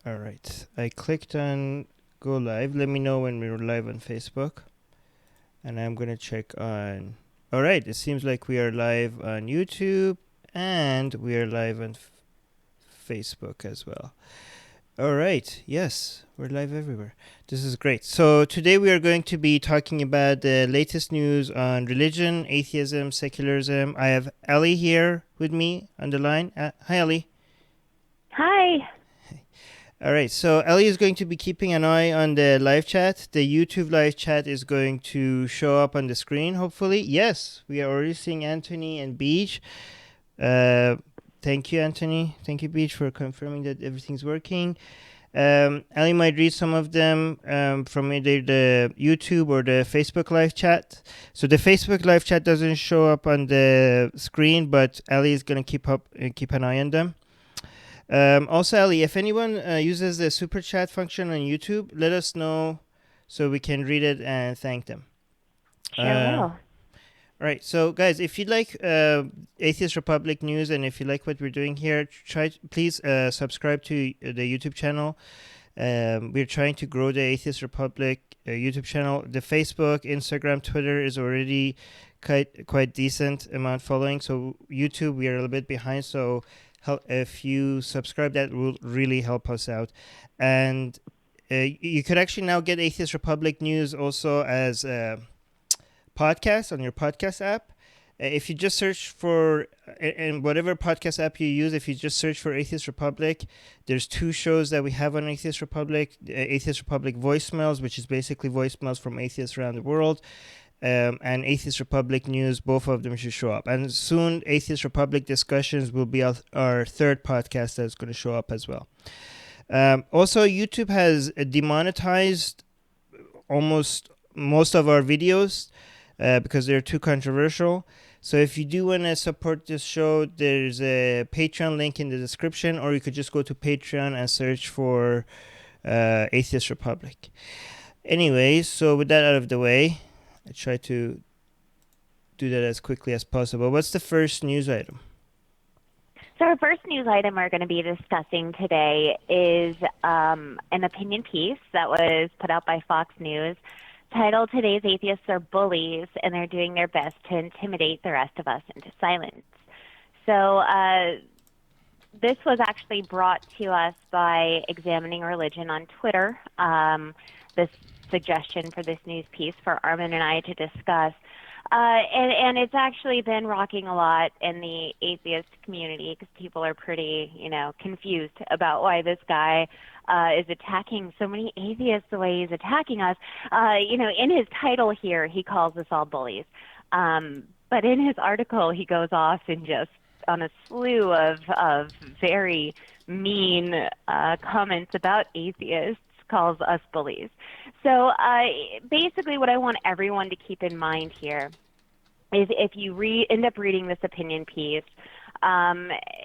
All right. I clicked on go live. Let me know when we're live on Facebook. And I'm going to check on. All right. It seems like we are live on YouTube and we are live on Facebook as well. All right. Yes, we're live everywhere. This is great. So today we are going to be talking about the latest news on religion, atheism, secularism. I have Allie here with me on the line. Hi, Allie. Hi. All right, so Ellie is going to be keeping an eye on the live chat. The YouTube live chat is going to show up on the screen, hopefully. Yes, we are already seeing Anthony and Beach. Thank you, Anthony. Thank you, Beach, for confirming that everything's working. Ellie might read some of them from either the YouTube or the Facebook live chat. So the Facebook live chat doesn't show up on the screen, but Ellie is going to keep an eye on them. Also, Ali, if anyone uses the super chat function on YouTube, let us know so we can read it and thank them. Sure will. All right, so guys, if you like Atheist Republic news and if you like what we're doing here, please subscribe to the YouTube channel. We're trying to grow the Atheist Republic YouTube channel. The Facebook, Instagram, Twitter is already quite decent amount following. So YouTube, we are a little bit behind. So if you subscribe, that will really help us out. And you could actually now get Atheist Republic news also as a podcast on your podcast app. If you just search for, in whatever podcast app you use, if you just search for Atheist Republic, there's two shows that we have on Atheist Republic. Atheist Republic Voicemails, which is basically voicemails from atheists around the world. And Atheist Republic News, both of them should show up. And soon, Atheist Republic Discussions will be our third podcast that's going to show up as well. Also, YouTube has demonetized almost most of our videos because they're too controversial. So if you do want to support this show, there's a Patreon link in the description, or you could just go to Patreon and search for Atheist Republic. Anyways, so with that out of the way, I try to do that as quickly as possible. What's the first news item? So our first news item we're going to be discussing today is an opinion piece that was put out by Fox News titled "Today's Atheists Are Bullies and They're Doing Their Best to Intimidate the Rest of Us into Silence." So this was actually brought to us by Examining Religion on Twitter. This suggestion for this news piece for Armin and I to discuss. And it's actually been rocking a lot in the atheist community because people are pretty, confused about why this guy is attacking so many atheists the way he's attacking us. In his title here, he calls us all bullies. But in his article, he goes off and just on a slew of very mean comments about atheists, calls us bullies. So basically what I want everyone to keep in mind here is if you end up reading this opinion piece,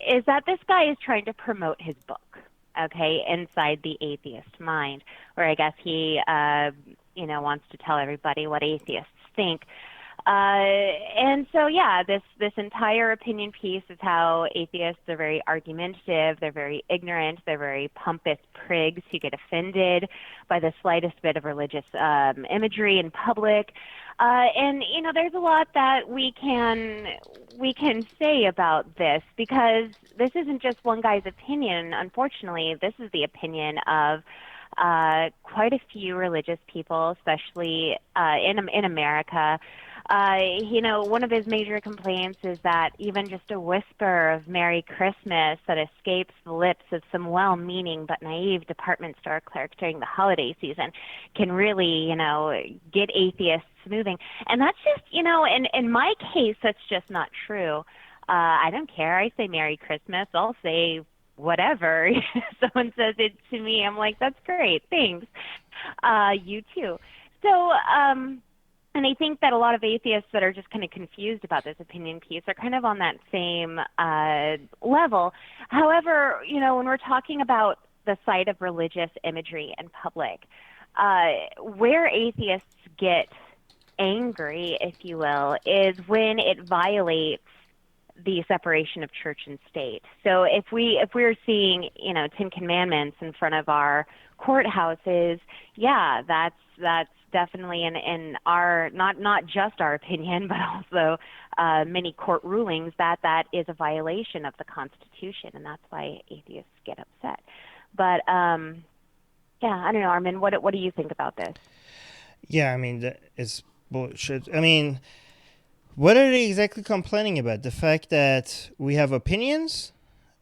is that this guy is trying to promote his book, okay, Inside the Atheist Mind, where I guess he, wants to tell everybody what atheists think. And so, yeah, this entire opinion piece is how atheists are very argumentative, they're very ignorant, they're very pompous prigs who get offended by the slightest bit of religious imagery in public. And there's a lot that we can say about this because this isn't just one guy's opinion. Unfortunately, this is the opinion of quite a few religious people, especially in America. One of his major complaints is that even just a whisper of Merry Christmas that escapes the lips of some well-meaning but naive department store clerk during the holiday season can really, get atheists moving. And that's just, in my case, that's just not true. I don't care. I say Merry Christmas. I'll say whatever. Someone says it to me, I'm like, that's great. Thanks. You too. So, and I think that a lot of atheists that are just kind of confused about this opinion piece are kind of on that same level. However, when we're talking about the sight of religious imagery in public, where atheists get angry, if you will, is when it violates the separation of church and state. So if we're seeing, Ten Commandments in front of our courthouses, yeah, that's definitely in our not just our opinion, but also many court rulings that is a violation of the Constitution, and that's why atheists get upset. But yeah, I don't know, Armin. What do you think about this? Yeah, I mean, that is bullshit. I mean, what are they exactly complaining about? The fact that we have opinions?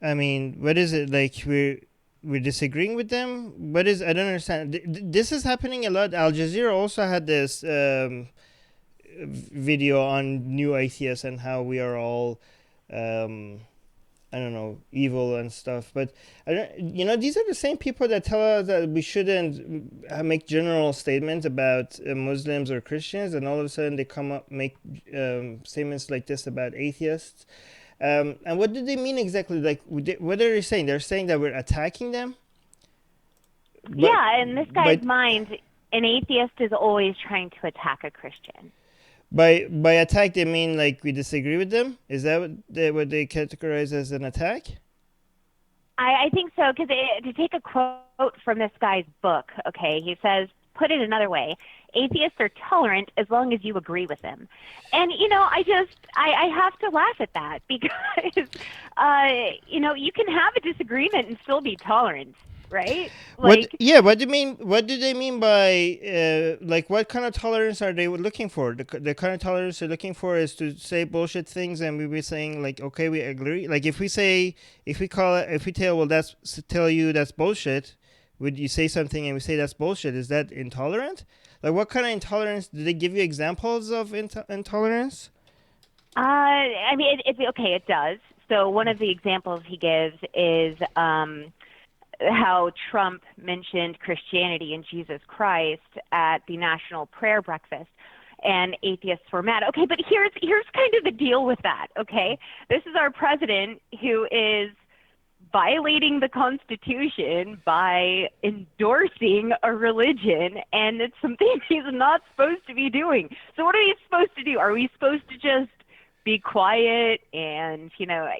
I mean, what is it like we're disagreeing with them? What is, I don't understand. This is happening a lot. Al Jazeera also had this video on new atheists and how we are all I don't know, evil and stuff. But these are the same people that tell us that we shouldn't make general statements about Muslims or Christians, and all of a sudden they come up make statements like this about atheists. And what do they mean exactly? Like, what are they saying? They're saying that we're attacking them. Yeah, in this guy's mind, an atheist is always trying to attack a Christian. By attack, they mean like we disagree with them? Is that what they categorize as an attack? I think so, because to take a quote from this guy's book, okay, he says, put it another way, atheists are tolerant as long as you agree with them. And, I have to laugh at that because, you can have a disagreement and still be tolerant. Right? What do you mean? What do they mean by what kind of tolerance are they looking for? The kind of tolerance they're looking for is to say bullshit things, and we be saying like, okay, we agree. Like if we tell you that's bullshit, would you say something and we say that's bullshit? Is that intolerant? Like what kind of intolerance? Do they give you examples of intolerance? I mean, it does. So one of the examples he gives is how Trump mentioned Christianity and Jesus Christ at the National Prayer Breakfast, and atheists were mad. Okay, but here's kind of the deal with that, okay? This is our president who is violating the Constitution by endorsing a religion, and it's something he's not supposed to be doing. So what are we supposed to do? Are we supposed to just be quiet and,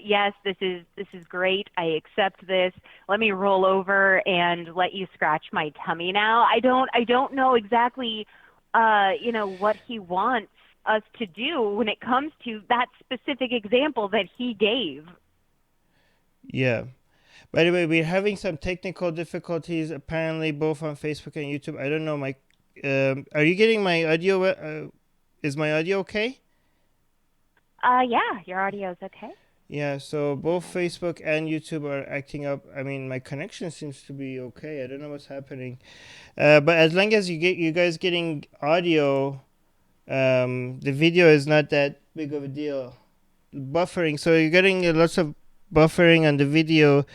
yes, this is great. I accept this. Let me roll over and let you scratch my tummy now. I don't know exactly, what he wants us to do when it comes to that specific example that he gave. Yeah. By the way, we're having some technical difficulties, apparently, both on Facebook and YouTube. I don't know, are you getting my audio? Is my audio okay? Yeah, your audio is okay. Yeah, so both Facebook and YouTube are acting up. I mean, my connection seems to be okay. I don't know what's happening. But as long as you guys getting audio, the video is not that big of a deal. Buffering, so you're getting lots of buffering on the video,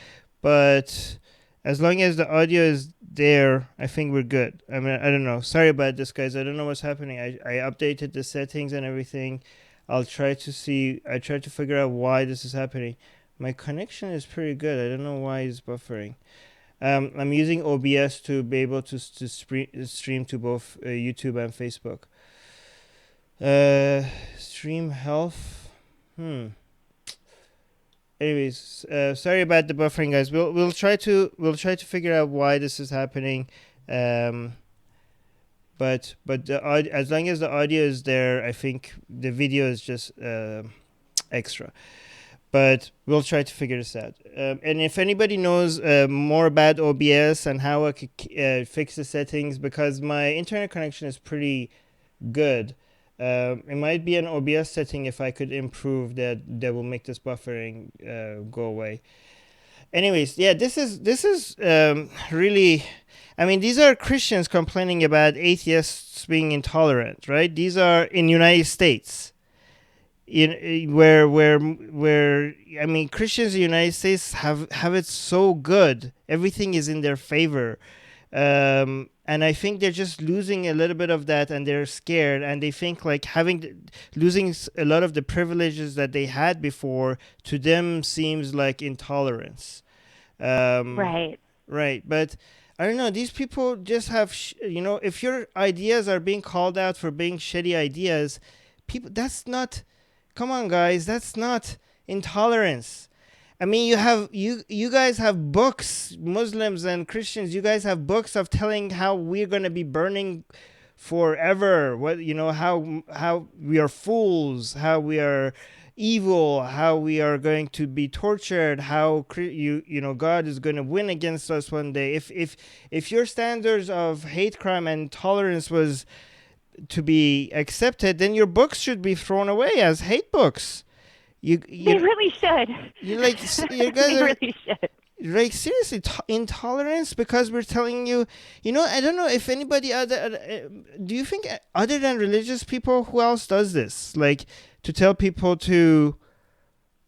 but as long as the audio is there, I think we're good. I mean, I don't know. Sorry about this, guys. I don't know what's happening. I updated the settings and everything. I tried to figure out why this is happening. My connection is pretty good. I don't know why it's buffering. I'm using OBS to be able to stream to both YouTube and Facebook. Stream health. Anyways, sorry about the buffering, guys. We'll try to figure out why this is happening. But as long as the audio is there, I think the video is just extra. But we'll try to figure this out. And if anybody knows more about OBS and how I could fix the settings, because my internet connection is pretty good, it might be an OBS setting if I could improve that will make this buffering go away. Anyways, yeah, this is really. I mean, these are Christians complaining about atheists being intolerant, right? These are in United States, where I mean, Christians in the United States have it so good. Everything is in their favor, and I think they're just losing a little bit of that, and they're scared, and they think like losing a lot of the privileges that they had before to them seems like intolerance. Right. Right, but I don't know. These people just have, if your ideas are being called out for being shitty ideas, that's not, come on, guys, that's not Intolerance. I mean, you guys have books, Muslims and Christians. You guys have books of telling how we're gonna be burning forever. What how we are fools, how we are evil, how we are going to be tortured, how God is going to win against us one day. If your standards of hate crime and tolerance was to be accepted, then your books should be thrown away as hate books. They really should. You you guys they are really should. like seriously intolerance because we're telling you. I don't know if anybody do you think other than religious people, who else does this? Like to tell people to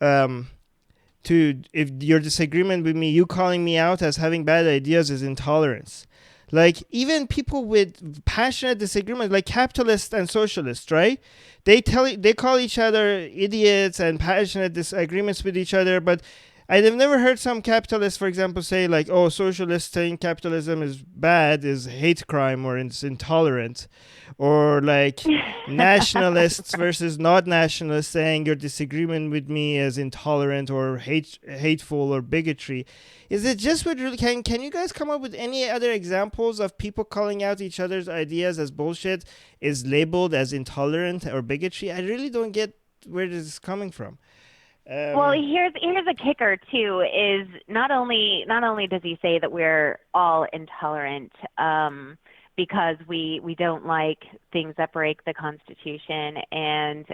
if your disagreement with me, you calling me out as having bad ideas is intolerance. Like even people with passionate disagreements, like capitalists and socialists, right? They call each other idiots and passionate disagreements with each other. But I've never heard some capitalists, for example, say like, "Oh, socialists saying capitalism is bad is hate crime or it's intolerant," or like nationalists versus not nationalists saying your disagreement with me is intolerant or hateful or bigotry. Is it just with can you guys come up with any other examples of people calling out each other's ideas as bullshit is labeled as intolerant or bigotry? I really don't get where this is coming from. Well, here's a kicker too. Is not only does he say that we're all intolerant because we don't like things that break the Constitution, and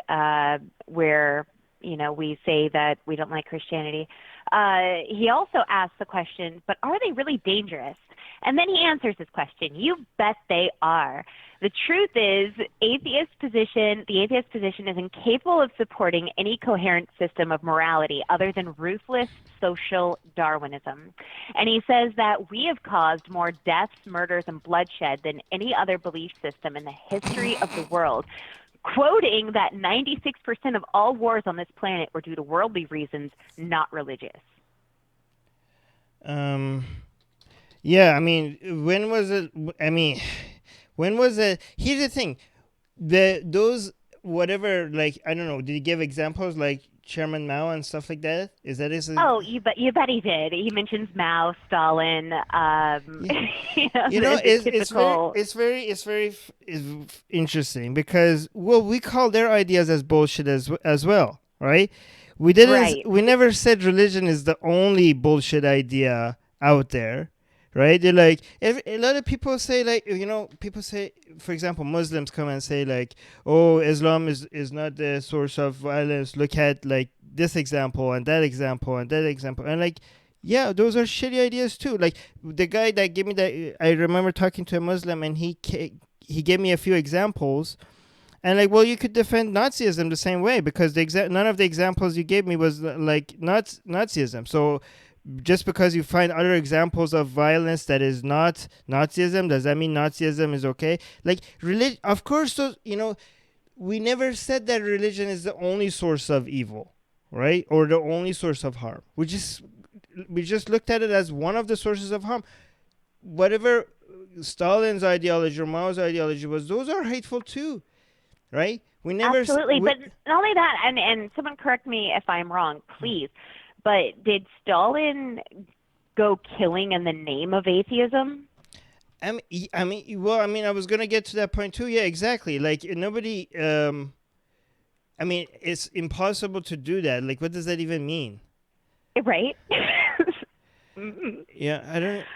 we say that we don't like Christianity. He also asks the question, but are they really dangerous? And then he answers this question. You bet they are. The truth is, the atheist position is incapable of supporting any coherent system of morality other than ruthless social Darwinism. And he says that we have caused more deaths, murders, and bloodshed than any other belief system in the history of the world, quoting that 96% of all wars on this planet were due to worldly reasons, not religious. Yeah, I mean, when was it? When was it? Here's the thing, those whatever, like, I don't know. Did he give examples like Chairman Mao and stuff like that? Is that his? Oh, you bet he did. He mentions Mao, Stalin. It's very interesting because we call their ideas as bullshit as well, right? We didn't. Right. We never said religion is the only bullshit idea out there. Right? They're like, a lot of people say, like, people say, for example, Muslims come and say, like, oh, Islam is not the source of violence. Look at, like, this example and that example and that example. And, like, yeah, those are shitty ideas, too. Like, the guy that gave me that, I remember talking to a Muslim and he gave me a few examples. And, like, well, you could defend Nazism the same way because none of the examples you gave me was, like, Nazism. So just because you find other examples of violence that is not Nazism, does that mean Nazism is okay? Like, of course, we never said that religion is the only source of evil, right? Or the only source of harm. We just looked at it as one of the sources of harm. Whatever Stalin's ideology or Mao's ideology was, those are hateful too, right? We never absolutely, but not only that, and someone correct me if I'm wrong, please. But did Stalin go killing in the name of atheism? I was gonna get to that point too. Yeah, exactly. Like nobody. It's impossible to do that. Like, what does that even mean? Right. Yeah, I don't.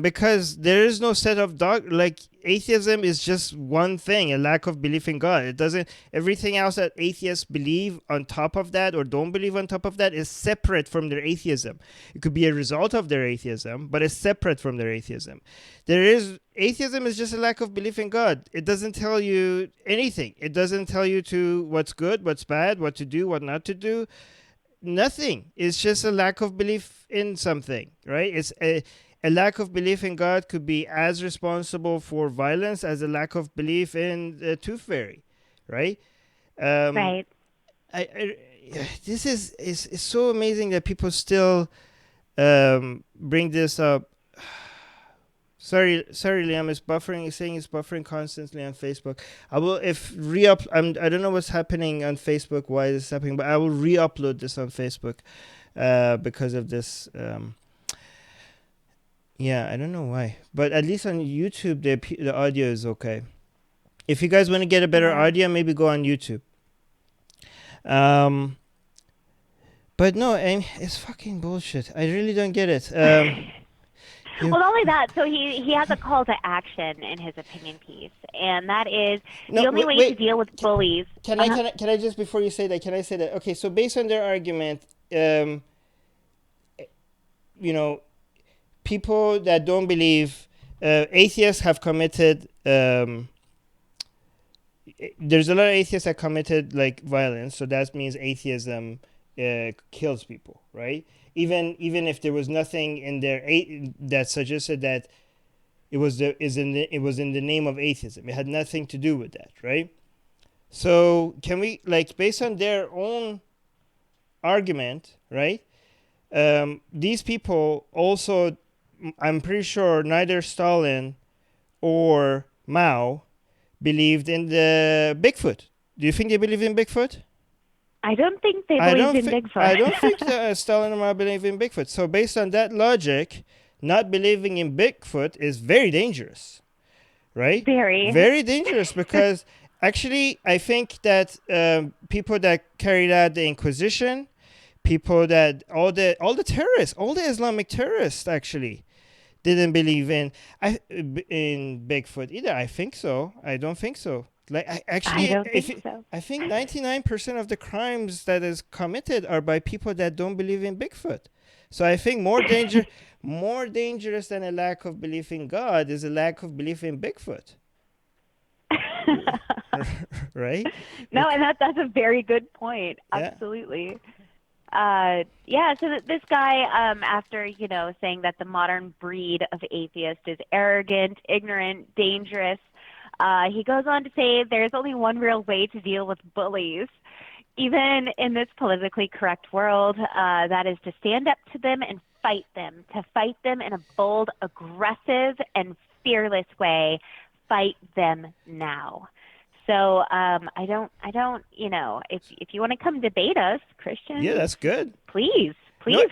Because there is no set of like atheism is just one thing, a lack of belief in God. It doesn't. Everything else that atheists believe on top of that or don't believe on top of that is separate from their atheism. It could be a result of their atheism, but it's separate from their atheism. Atheism is just a lack of belief in God. It doesn't tell you anything. It doesn't tell you to what's good, what's bad, what to do, what not to do. Nothing. It's just a lack of belief in something, right? It's a lack of belief in God could be as responsible for violence as a lack of belief in the tooth fairy, right? Right. This is so amazing that people still bring this up Sorry, Liam. It's buffering. It's saying it's buffering constantly on Facebook. I will re-up. I don't know what's happening on Facebook. Why this is happening? But I will re-upload this on Facebook, because of this. Yeah, I don't know why. But at least on YouTube, the audio is okay. If you guys want to get a better audio, maybe go on YouTube. But no, it's fucking bullshit. I really don't get it. Well, not only that, so he has a call to action in his opinion piece, and that is the only way to deal with bullies. Can I just, before you say that, can I say that? Okay, so based on their argument, people that don't believe, atheists have committed. There's a lot of atheists that committed like violence, so that means atheism kills people, right? Even if there was nothing in there that suggested that it was in the name of atheism. It had nothing to do with that, right? So can we, like, based on their own argument, right? These people also, I'm pretty sure neither Stalin or Mao believed in the Bigfoot. Do you think they believe in Bigfoot? I don't think they believe in Bigfoot. I don't think that Stalin and Mao believe in Bigfoot. So based on that logic, not believing in Bigfoot is very dangerous, right? Very dangerous, because actually I think that people that carried out the Inquisition, people that all the terrorists, all the Islamic terrorists actually didn't believe in Bigfoot either. I think so. I don't think so. Like I don't think so. I think 99% of the crimes that is committed are by people that don't believe in Bigfoot. So I think more dangerous than a lack of belief in God is a lack of belief in Bigfoot. Right? No, and that's a very good point. Absolutely. So this guy, after, saying that the modern breed of atheist is arrogant, ignorant, dangerous, he goes on to say there's only one real way to deal with bullies, even in this politically correct world, that is to stand up to them and fight them in a bold, aggressive, and fearless way. Fight them now. So I don't, if you want to come debate us, Christian. Yeah, that's good. Please come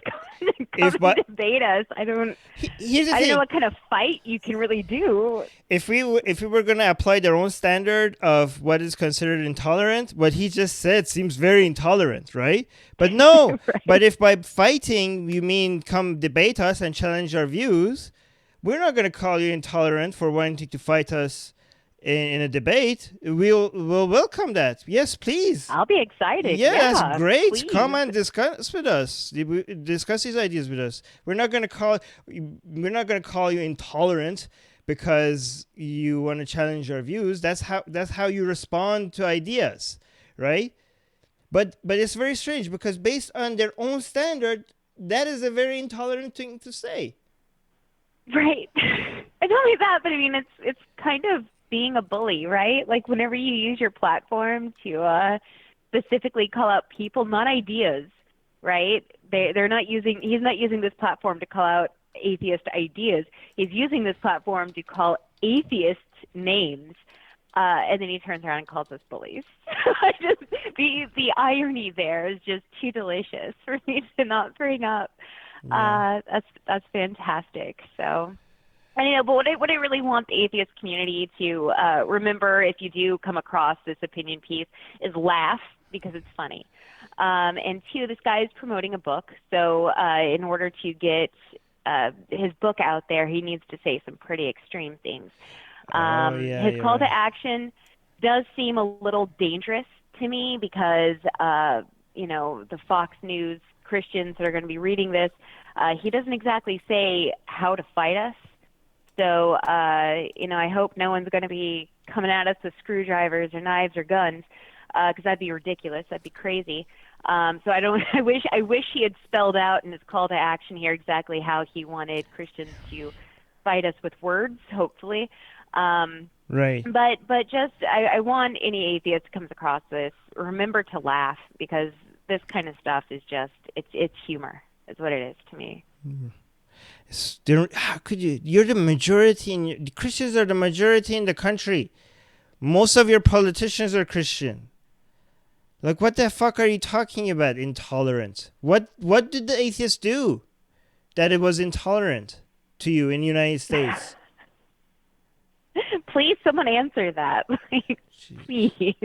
debate us. I don't know what kind of fight you can really do. If we were going to apply their own standard of what is considered intolerant, what he just said seems very intolerant, right? But no, right. But if by fighting you mean come debate us and challenge our views, we're not going to call you intolerant for wanting to fight us in a debate. We'll welcome that. Yes, please. I'll be excited. Yeah, that's great. Please. Come and discuss with us. Discuss these ideas with us. We're not going to call you intolerant because you want to challenge our views. That's how you respond to ideas, right? But it's very strange because based on their own standard, that is a very intolerant thing to say. Right. Not only that, but I mean, it's kind of being a bully, right? Like whenever you use your platform to specifically call out people, not ideas, right? He's not using this platform to call out atheist ideas. He's using this platform to call atheist names, and then he turns around and calls us bullies. The irony there is just too delicious for me to not bring up. Yeah. That's fantastic. So. But what I really want the atheist community to remember, if you do come across this opinion piece, is laugh because it's funny. And two, this guy is promoting a book, so in order to get his book out there, he needs to say some pretty extreme things. His call to action does seem a little dangerous to me because the Fox News Christians that are going to be reading this, he doesn't exactly say how to fight us. So, I hope no one's going to be coming at us with screwdrivers or knives or guns, because that'd be ridiculous. That'd be crazy. So I wish he had spelled out in his call to action here exactly how he wanted Christians to fight us with words, hopefully. Right. But just, I want any atheist that comes across this, remember to laugh, because this kind of stuff is just, it's humor, is what it is to me. Mm-hmm. How could you? You're the majority. The Christians are the majority in the country. Most of your politicians are Christian. Like, what the fuck are you talking about? Intolerant. What did the atheists do that it was intolerant to you in the United States? Please, someone answer that. Please.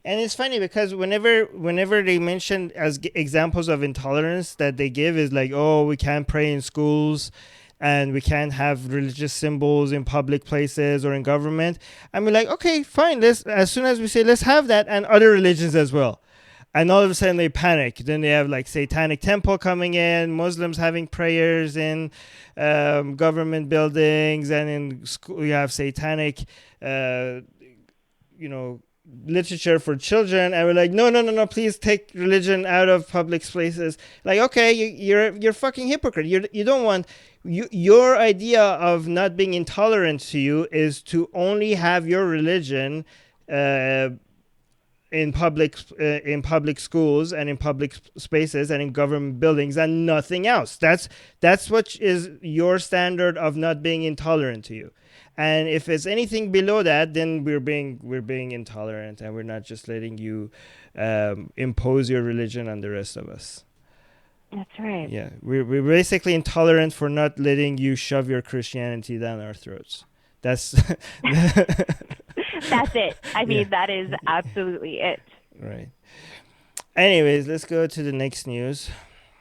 And it's funny because whenever they mention as examples of intolerance that they give is like, oh, we can't pray in schools and we can't have religious symbols in public places or in government. And we're like, okay, fine. As soon as we say let's have that and other religions as well. And all of a sudden they panic. Then they have like satanic temple coming in, Muslims having prayers in government buildings, and in school you have satanic, literature for children. And we're like, no, please take religion out of public places. Like, okay, you're fucking hypocrite. You don't want your idea of not being intolerant to you is to only have your religion in public schools and in public spaces and in government buildings and nothing else. That's what is your standard of not being intolerant to you. And if it's anything below that, then we're being intolerant, and we're not just letting you impose your religion on the rest of us. That's right. Yeah, we're basically intolerant for not letting you shove your Christianity down our throats. That's that's it. I mean, that is absolutely it. Right. Anyways, let's go to the next news.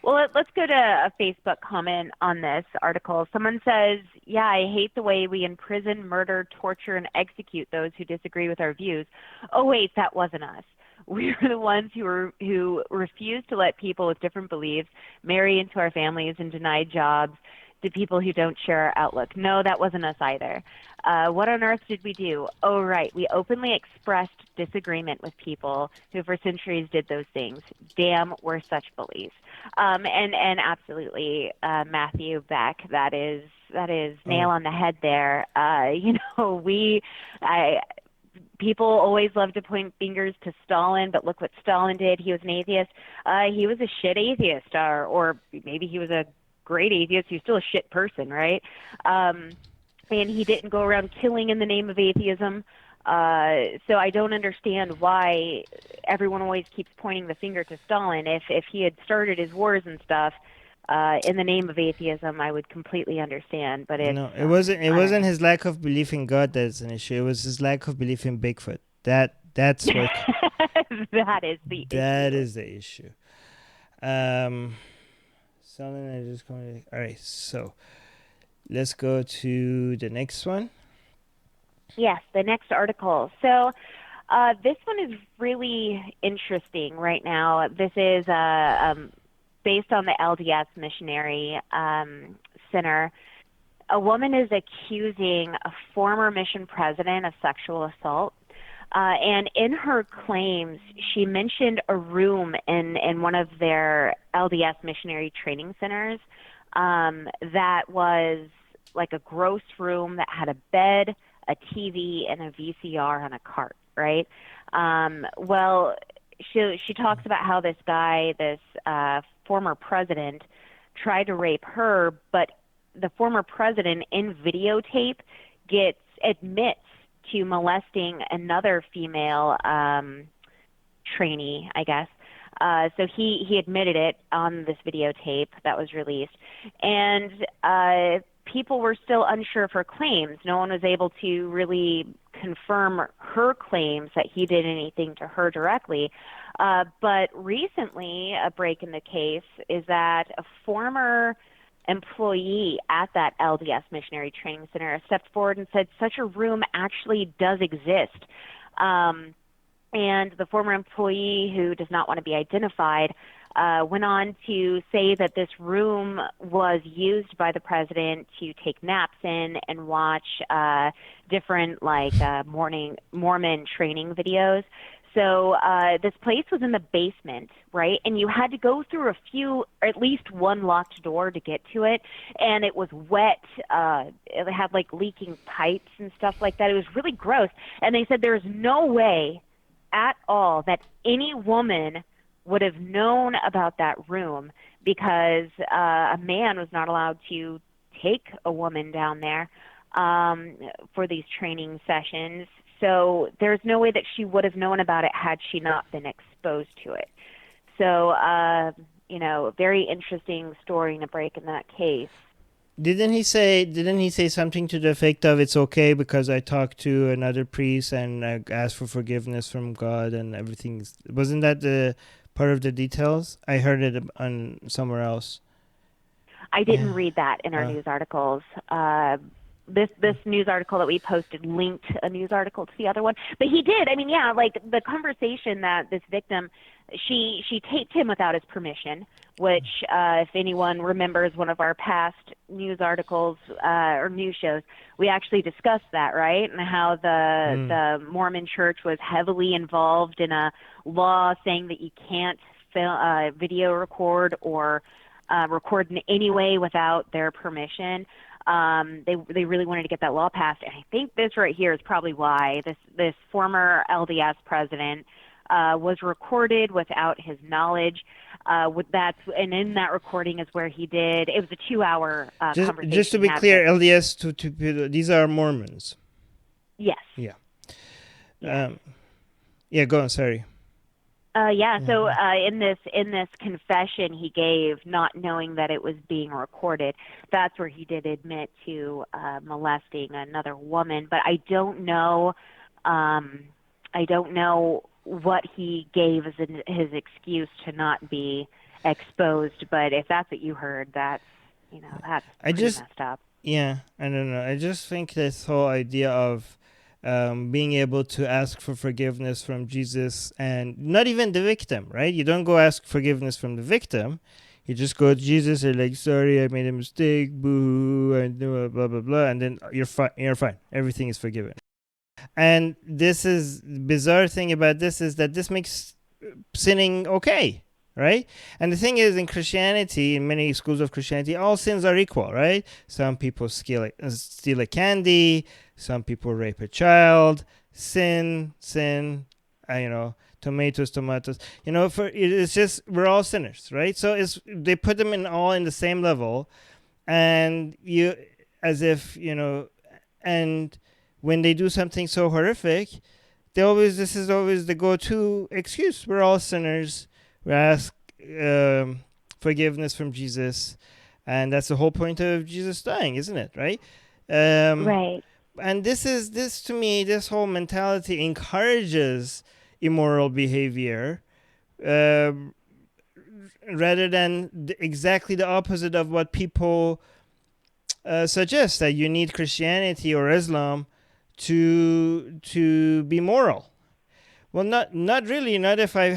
Well, let's go to a Facebook comment on this article. Someone says, yeah, I hate the way we imprison, murder, torture, and execute those who disagree with our views. Oh, wait, that wasn't us. We were the ones who refused to let people with different beliefs marry into our families and deny jobs to people who don't share our outlook. No, that wasn't us either. What on earth did we do? Oh, right. We openly expressed disagreement with people who for centuries did those things. Damn, we're such bullies. And absolutely, Matthew Beck, that is nail on the head there. People always love to point fingers to Stalin, but look what Stalin did. He was an atheist. He was a shit atheist, or maybe he was a great atheist. He's still a shit person, right? And he didn't go around killing in the name of atheism. So I don't understand why everyone always keeps pointing the finger to Stalin. If he had started his wars and stuff in the name of atheism, I would completely understand. But it wasn't his lack of belief in God that's an issue. It was his lack of belief in Bigfoot. That's what that is the issue. Something I just going. All right, so let's go to the next one. Yes, the next article. So this one is really interesting right now. This is based on the LDS Missionary Center. A woman is accusing a former mission president of sexual assault. And in her claims, she mentioned a room in one of their LDS Missionary Training Centers that was like a gross room that had a bed, a TV, and a VCR on a cart, right? Well, she talks about how this guy, this former president, tried to rape her, but the former president in videotape admits to molesting another female trainee, I guess. So he admitted it on this videotape that was released. And people were still unsure of her claims. No one was able to really confirm her claims that he did anything to her directly. But recently, a break in the case is that a former employee at that LDS Missionary Training Center stepped forward and said such a room actually does exist. And the former employee, who does not want to be identified, went on to say that this room was used by the president to take naps in and watch different Mormon training videos. So this place was in the basement, right? And you had to go through at least one locked door to get to it. And it was wet. It had leaking pipes and stuff like that. It was really gross. And they said there's no way at all that any woman would have known about that room because a man was not allowed to take a woman down there for these training sessions. So there's no way that she would have known about it had she not been exposed to it. So, very interesting story to break in that case. Didn't he say something to the effect of it's okay because I talked to another priest and I asked for forgiveness from God and everything? Wasn't that the part of the details? I heard it on somewhere else. I didn't read that in our news articles. This news article that we posted linked a news article to the other one. But he did. I mean, yeah, like the conversation that this victim, she taped him without his permission, which if anyone remembers one of our past news articles or news shows, we actually discussed that, right? And how the Mormon Church was heavily involved in a law saying that you can't video record or record in any way without their permission. They really wanted to get that law passed, and I think this right here is probably why this former LDS president was recorded without his knowledge. And in that recording is where he did. It was a 2-hour conversation. Just to be clear, LDS to these are Mormons. Yes. Yeah. Go on. Sorry. So in this confession he gave, not knowing that it was being recorded, that's where he did admit to molesting another woman. But I don't know what he gave as his excuse to not be exposed. But if that's what you heard, that's pretty messed up. Yeah, I don't know. I just think this whole idea of being able to ask for forgiveness from Jesus, and not even the victim, right? You don't go ask forgiveness from the victim. You just go to Jesus and like, sorry, I made a mistake, boo, and blah, blah, blah, and then you're fine. You're fine. Everything is forgiven. And this is bizarre thing about this is that this makes sinning okay, right? And the thing is, in Christianity, in many schools of Christianity, all sins are equal, right? Some people steal a candy. Some people rape a child. Sin. Tomatoes. It's just we're all sinners, right? So they put them all in the same level, and and when they do something so horrific, this is always the go-to excuse. We're all sinners. We ask forgiveness from Jesus, and that's the whole point of Jesus dying, isn't it? Right? Right. And this to me, this whole mentality encourages immoral behavior, rather than exactly the opposite of what people suggest, that you need Christianity or Islam to be moral. Well, not really. Not if I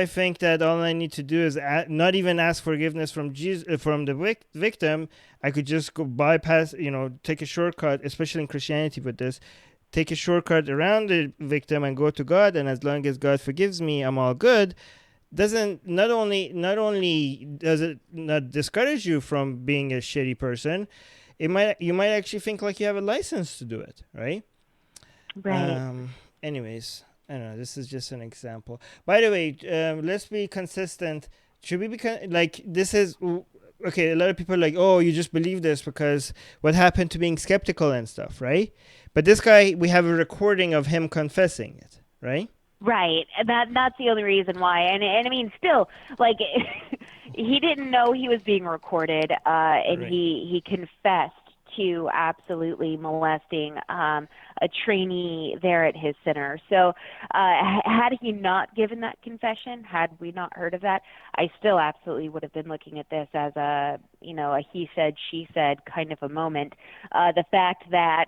think that all I need to do is not even ask forgiveness from the victim. I could just go bypass, take a shortcut, especially in Christianity with this, take a shortcut around the victim and go to God. And as long as God forgives me, I'm all good. Not only does it not discourage you from being a shitty person, you might actually think like you have a license to do it, right? Right. Anyways. I don't know. This is just an example. By the way, let's be consistent. Should we be this is okay? A lot of people are like, oh, you just believe this because what happened to being skeptical and stuff, right? But this guy, we have a recording of him confessing it, right? Right. That's the only reason why. And I mean, still, like, he didn't know he was being recorded, and right. he confessed to absolutely molesting a trainee there at his center. So had he not given that confession, had we not heard of that, I still absolutely would have been looking at this as a he said, she said kind of a moment. The fact that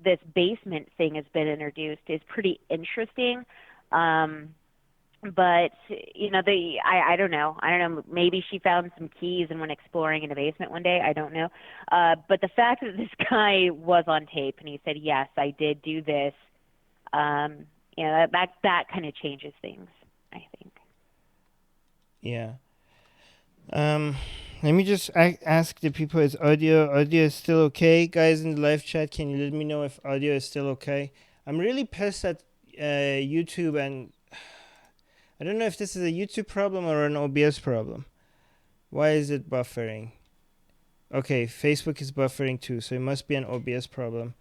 this basement thing has been introduced is pretty interesting. But I don't know. Maybe she found some keys and went exploring in a basement one day. I don't know. But the fact that this guy was on tape and he said, yes, I did do this, that kind of changes things, I think. Yeah. Let me just ask the people, is audio still okay? Guys in the live chat, can you let me know if audio is still okay? I'm really pissed at YouTube, and I don't know if this is a YouTube problem or an OBS problem. Why is it buffering? Okay, Facebook is buffering too, so it must be an OBS problem.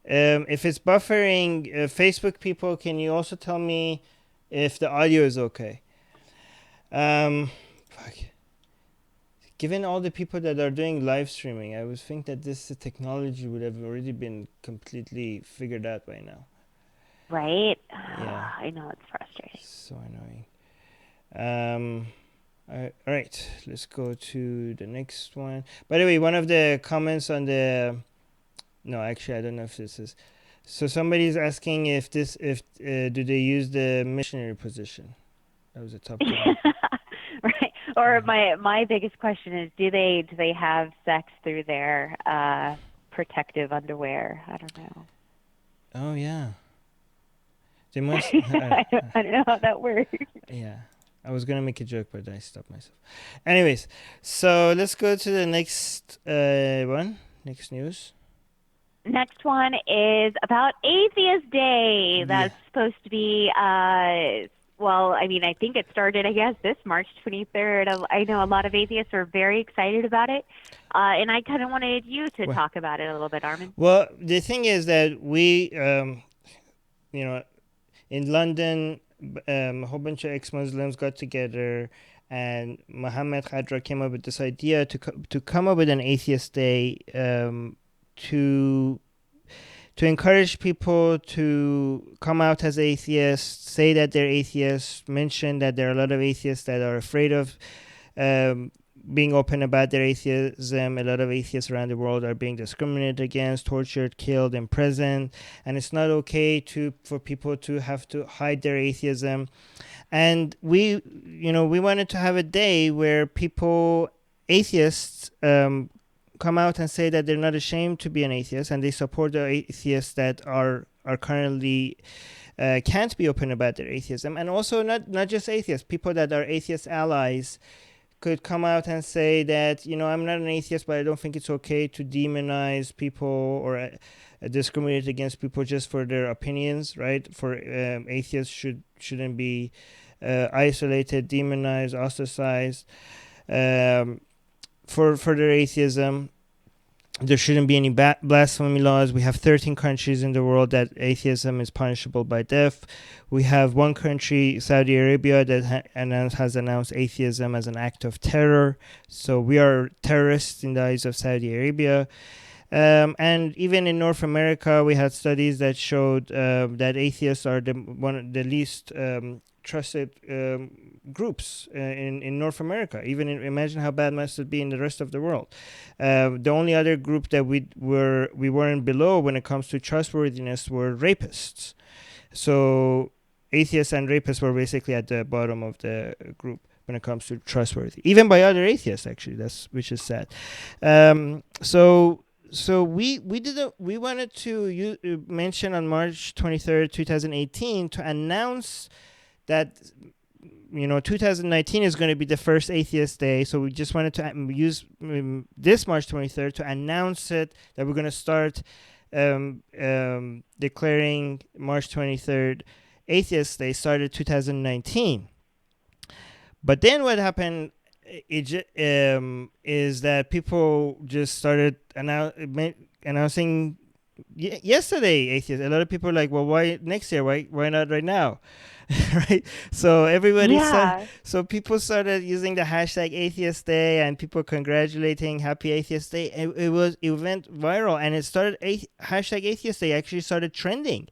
If it's buffering, Facebook people, can you also tell me if the audio is okay? Fuck. Given all the people that are doing live streaming, I would think that this technology would have already been completely figured out by now. Right? Yeah. I know, it's frustrating. So annoying. All right, let's go to the next one. By the way, one of the comments on the... No, actually, I don't know if this is... So somebody's asking if do they use the missionary position? That was a top comment. Right. Or my biggest question is, do they have sex through their protective underwear? I don't know. Oh yeah. They must. I don't know how that works. Yeah. I was gonna make a joke, but I stopped myself. Anyways, so let's go to the next one. Next news. Next one is about Atheist Day. That's supposed to be, well, I mean, I think it started, I guess, this March 23rd. I know a lot of atheists are very excited about it. And I kind of wanted you to talk about it a little bit, Armin. Well, the thing is that we, in London, a whole bunch of ex-Muslims got together, and Mohammed Khadra came up with this idea to come up with an Atheist Day to encourage people to come out as atheists, say that they're atheists, mention that there are a lot of atheists that are afraid of being open about their atheism. A lot of atheists around the world are being discriminated against, tortured, killed, imprisoned, and it's not okay for people to have to hide their atheism. And we wanted to have a day where atheists, come out and say that they're not ashamed to be an atheist, and they support the atheists that are currently can't be open about their atheism. And also not just atheists, people that are atheist allies could come out and say that, I'm not an atheist, but I don't think it's okay to demonize people or discriminate against people just for their opinions, right? For atheists shouldn't be isolated, demonized, ostracized for their atheism. There shouldn't be any blasphemy laws. We have 13 countries in the world that atheism is punishable by death. We have one country, Saudi Arabia, that has announced atheism as an act of terror. So we are terrorists in the eyes of Saudi Arabia. And even in North America, we had studies that showed that atheists are one of the least trusted groups in North America. Imagine how bad must it be in the rest of the world. The only other group that we weren't below when it comes to trustworthiness were rapists. So atheists and rapists were basically at the bottom of the group when it comes to trustworthy, even by other atheists, actually. Which is sad. So we wanted to mention on March 23rd, 2018, to announce that 2019 is going to be the first Atheist Day. So we just wanted to use this March 23rd to announce it, that we're going to start declaring March 23rd Atheist Day. Started 2019. But then what happened is that people just started announcing yesterday atheists. A lot of people are like, well, why next year? Why not right now? Right? So so people started using the hashtag Atheist Day, and people congratulating Happy Atheist Day. It went viral, and it started hashtag Atheist Day actually started trending.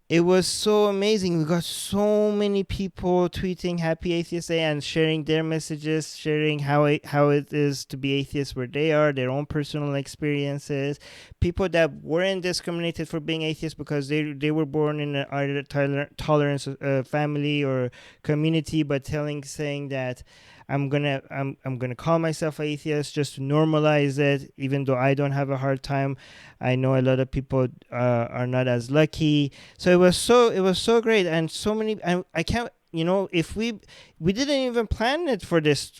It was so amazing. We got so many people tweeting Happy Atheist Day and sharing their messages, sharing how it is to be atheists where they are, their own personal experiences. People that weren't discriminated for being atheists because they were born in an either tolerance family or community, but saying that I'm gonna call myself atheist just to normalize it, even though I don't have a hard time. I know a lot of people are not as lucky. So it was so great, and so many. I can't, if we didn't even plan it for this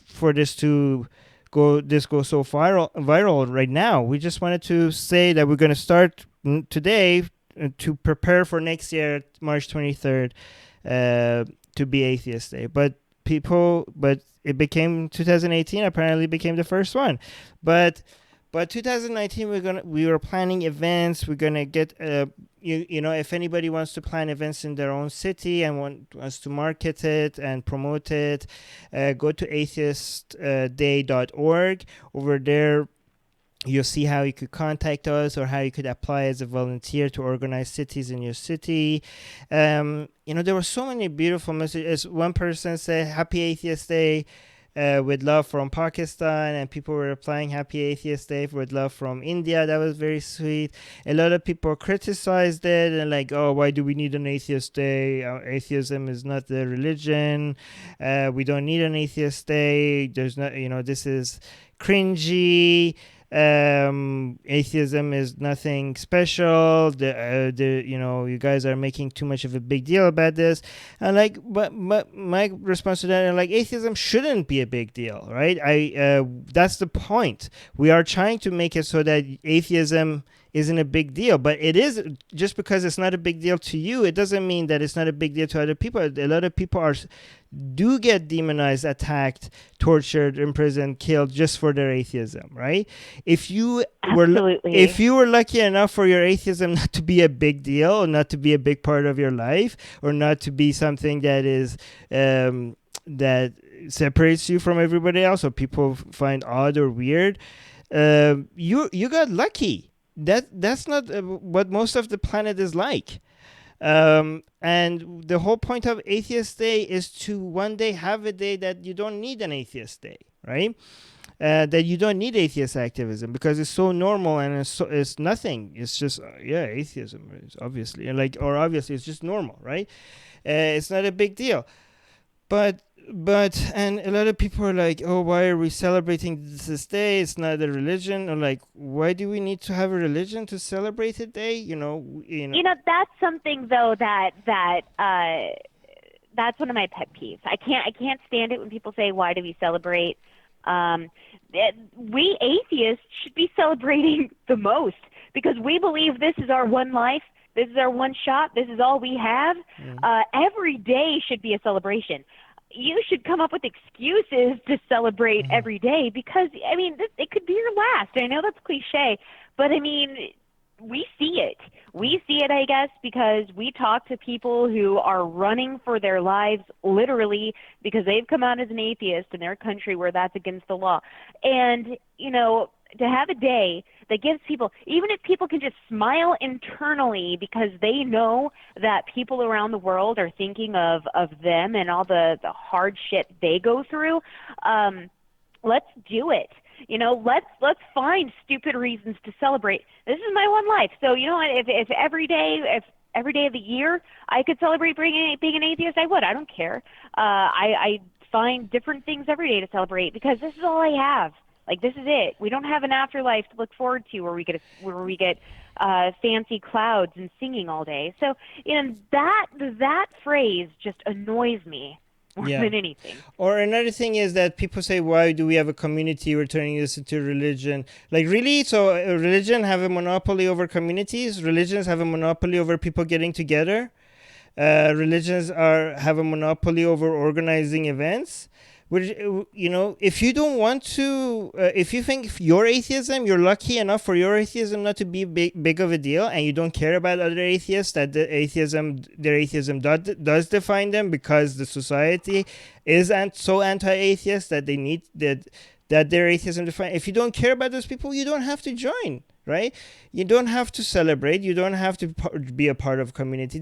to go so viral right now. We just wanted to say that we're gonna start today to prepare for next year, March 23rd, to be Atheist Day. But but it became 2018 apparently became the first one. But 2019 we were planning events. We're gonna get if anybody wants to plan events in their own city and wants to market it and promote it, go to atheistday.org. Over there you'll see how you could contact us or how you could apply as a volunteer to organize cities in your city. There were so many beautiful messages. One person said, "Happy Atheist Day with love from Pakistan," and people were replying, "Happy Atheist Day with love from India." That was very sweet. A lot of people criticized it and like, "Oh, why do we need an Atheist Day? Atheism is not the religion. We don't need an Atheist Day. There's not, this is cringy. Atheism is nothing special. You guys are making too much of a big deal about this." And like, but my response to that, like, atheism shouldn't be a big deal, right? That's the point. We are trying to make it so that atheism isn't a big deal, but it is. Just because it's not a big deal to you, it doesn't mean that it's not a big deal to other people. A lot of people do get demonized, attacked, tortured, imprisoned, killed just for their atheism, right? If you were lucky enough for your atheism not to be a big deal, or not to be a big part of your life, or not to be something that is that separates you from everybody else, or people find odd or weird, you got lucky. That's not what most of the planet is like. And the whole point of Atheist Day is to one day have a day that you don't need an Atheist Day, right? That you don't need atheist activism because it's so normal and it's nothing. It's just atheism is obviously obviously it's just normal, right? It's not a big deal, but and a lot of people are like, "Oh, why are we celebrating this day? It's not a religion." Or like, why do we need to have a religion to celebrate a day? That's something though that's one of my pet peeves. I can't stand it when people say, "Why do we celebrate?" We atheists should be celebrating the most because we believe this is our one life. This is our one shot. This is all we have. Every day should be a celebration. You should come up with excuses to celebrate every day because, it could be your last. I know that's cliche, but, we see it. We see it, I guess, because we talk to people who are running for their lives literally because they've come out as an atheist in their country where that's against the law. And, to have a day that gives people, even if people can just smile internally because they know that people around the world are thinking of them and all the hard shit they go through, let's do it. Let's find stupid reasons to celebrate. This is my one life. So, if every day of the year I could celebrate being an atheist, I would. I don't care. I find different things every day to celebrate because this is all I have. Like, this is it. We don't have an afterlife to look forward to where we get fancy clouds and singing all day. So, that phrase just annoys me more than anything. Or another thing is that people say, "Why do we have a community? We're turning this into religion." Like, really? So religion have a monopoly over communities? Religions have a monopoly over people getting together? Religions have a monopoly over organizing events? Which, if you don't want to, if you think your atheism, you're lucky enough for your atheism not to be big of a deal, and you don't care about other atheists, that their atheism does define them because the society is so anti-atheist that they need that their atheism define. If you don't care about those people, you don't have to join. Right? You don't have to celebrate. You don't have to be a part of community.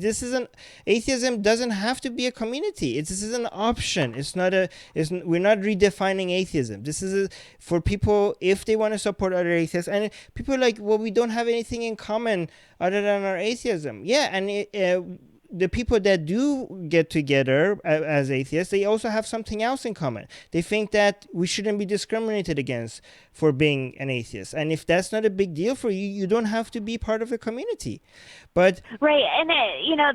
Atheism doesn't have to be a community. This is an option. We're not redefining atheism. This is for people if they want to support other atheists. And people are like, "Well, we don't have anything in common other than our atheism." Yeah, and the people that do get together as atheists, they also have something else in common. They think that we shouldn't be discriminated against for being an atheist. And if that's not a big deal for you, you don't have to be part of a community. But right, and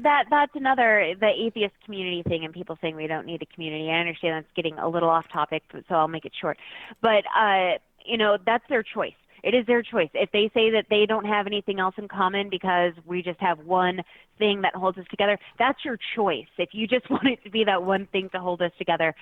that's another, the atheist community thing, and people saying we don't need a community. I understand that's getting a little off topic, so I'll make it short. But that's their choice. It is their choice. If they say that they don't have anything else in common because we just have one thing that holds us together, that's your choice. If you just want it to be that one thing to hold us together,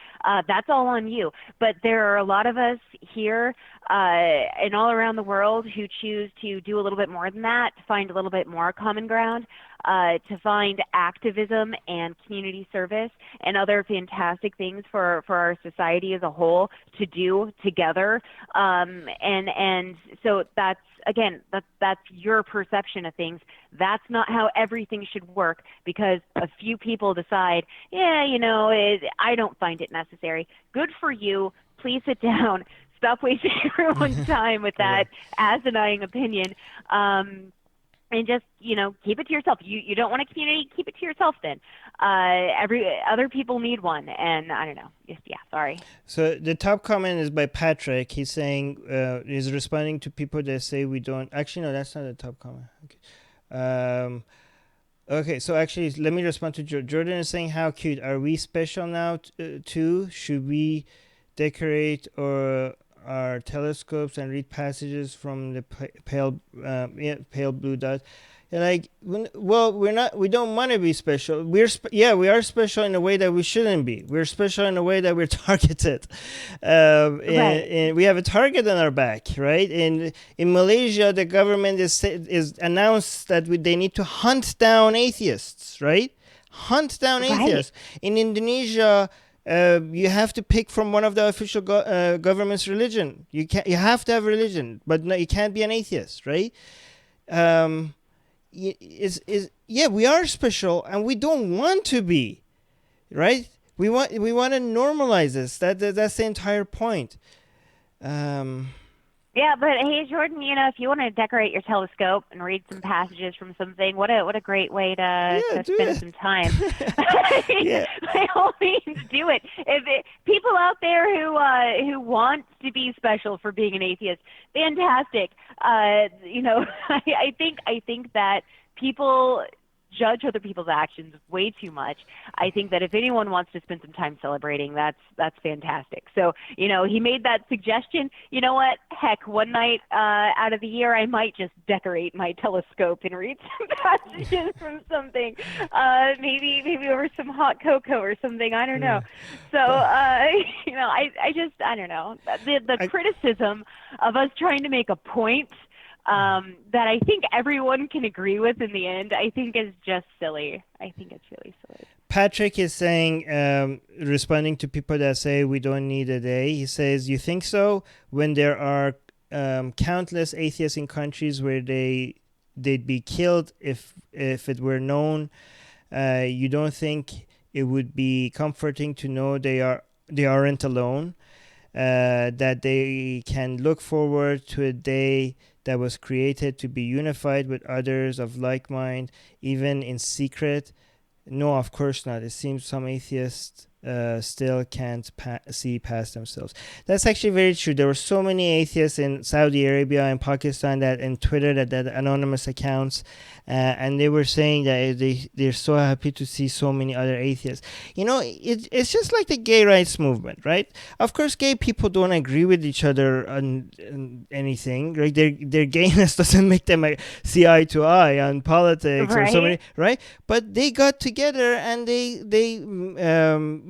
that's all on you. But there are a lot of us here and all around the world who choose to do a little bit more than that, to find a little bit more common ground, to find activism and community service and other fantastic things for our society as a whole to do together. And so that's, again, that's your perception of things. That's not how everything should work, because a few people decide, yeah, I don't find it necessary. Good for you. Please sit down. Stop wasting everyone's time with that asinine opinion. And just, keep it to yourself. You don't want a community, keep it to yourself then. Other people need one, and I don't know. Sorry. So the top comment is by Patrick. He's saying, he's responding to people that say we don't. Actually, no, that's not the top comment. Okay. Okay, so actually, let me respond to Jordan is saying, how cute. Are we special now too? Should we decorate our telescopes and read passages from the pale blue dot? And like, well, we don't want to be special. We are special in a way that we shouldn't be. We're special in a way that we're targeted. Right. And we have a target on our back, right? In Malaysia, the government is announced that they need to hunt down atheists, right? Hunt down atheists. In Indonesia, you have to pick from one of the official government's religion. You have to have religion, but no, you can't be an atheist, right? We are special, and we don't want to be, right? We want to normalize this. That's the entire point. Yeah, but hey, Jordan, if you want to decorate your telescope and read some passages from something, what a great way to spend some time. By all means, do it. People out there who want to be special for being an atheist, fantastic. I think that people judge other people's actions way too much. I think that if anyone wants to spend some time celebrating, that's fantastic. So, he made that suggestion. You know what? Heck, one night out of the year, I might just decorate my telescope and read some passages from something. Maybe over some hot cocoa or something. I don't know. So, I don't know. The criticism of us trying to make a point that I think everyone can agree with in the end, I think is just silly. I think it's really silly. Patrick is saying, responding to people that say we don't need a day, he says, you think so? When there are countless atheists in countries where they'd be killed if it were known, you don't think it would be comforting to know they aren't alone, that they can look forward to a day that was created to be unified with others of like mind, even in secret? No, of course not. It seems some atheists still can't see past themselves. That's actually very true. There were so many atheists in Saudi Arabia and Pakistan that in Twitter that anonymous accounts, and they were saying that they're so happy to see so many other atheists. It's just like the gay rights movement, right? Of course, gay people don't agree with each other on anything. Right? Their gayness doesn't make them see eye to eye on politics or so many, right? But they got together and they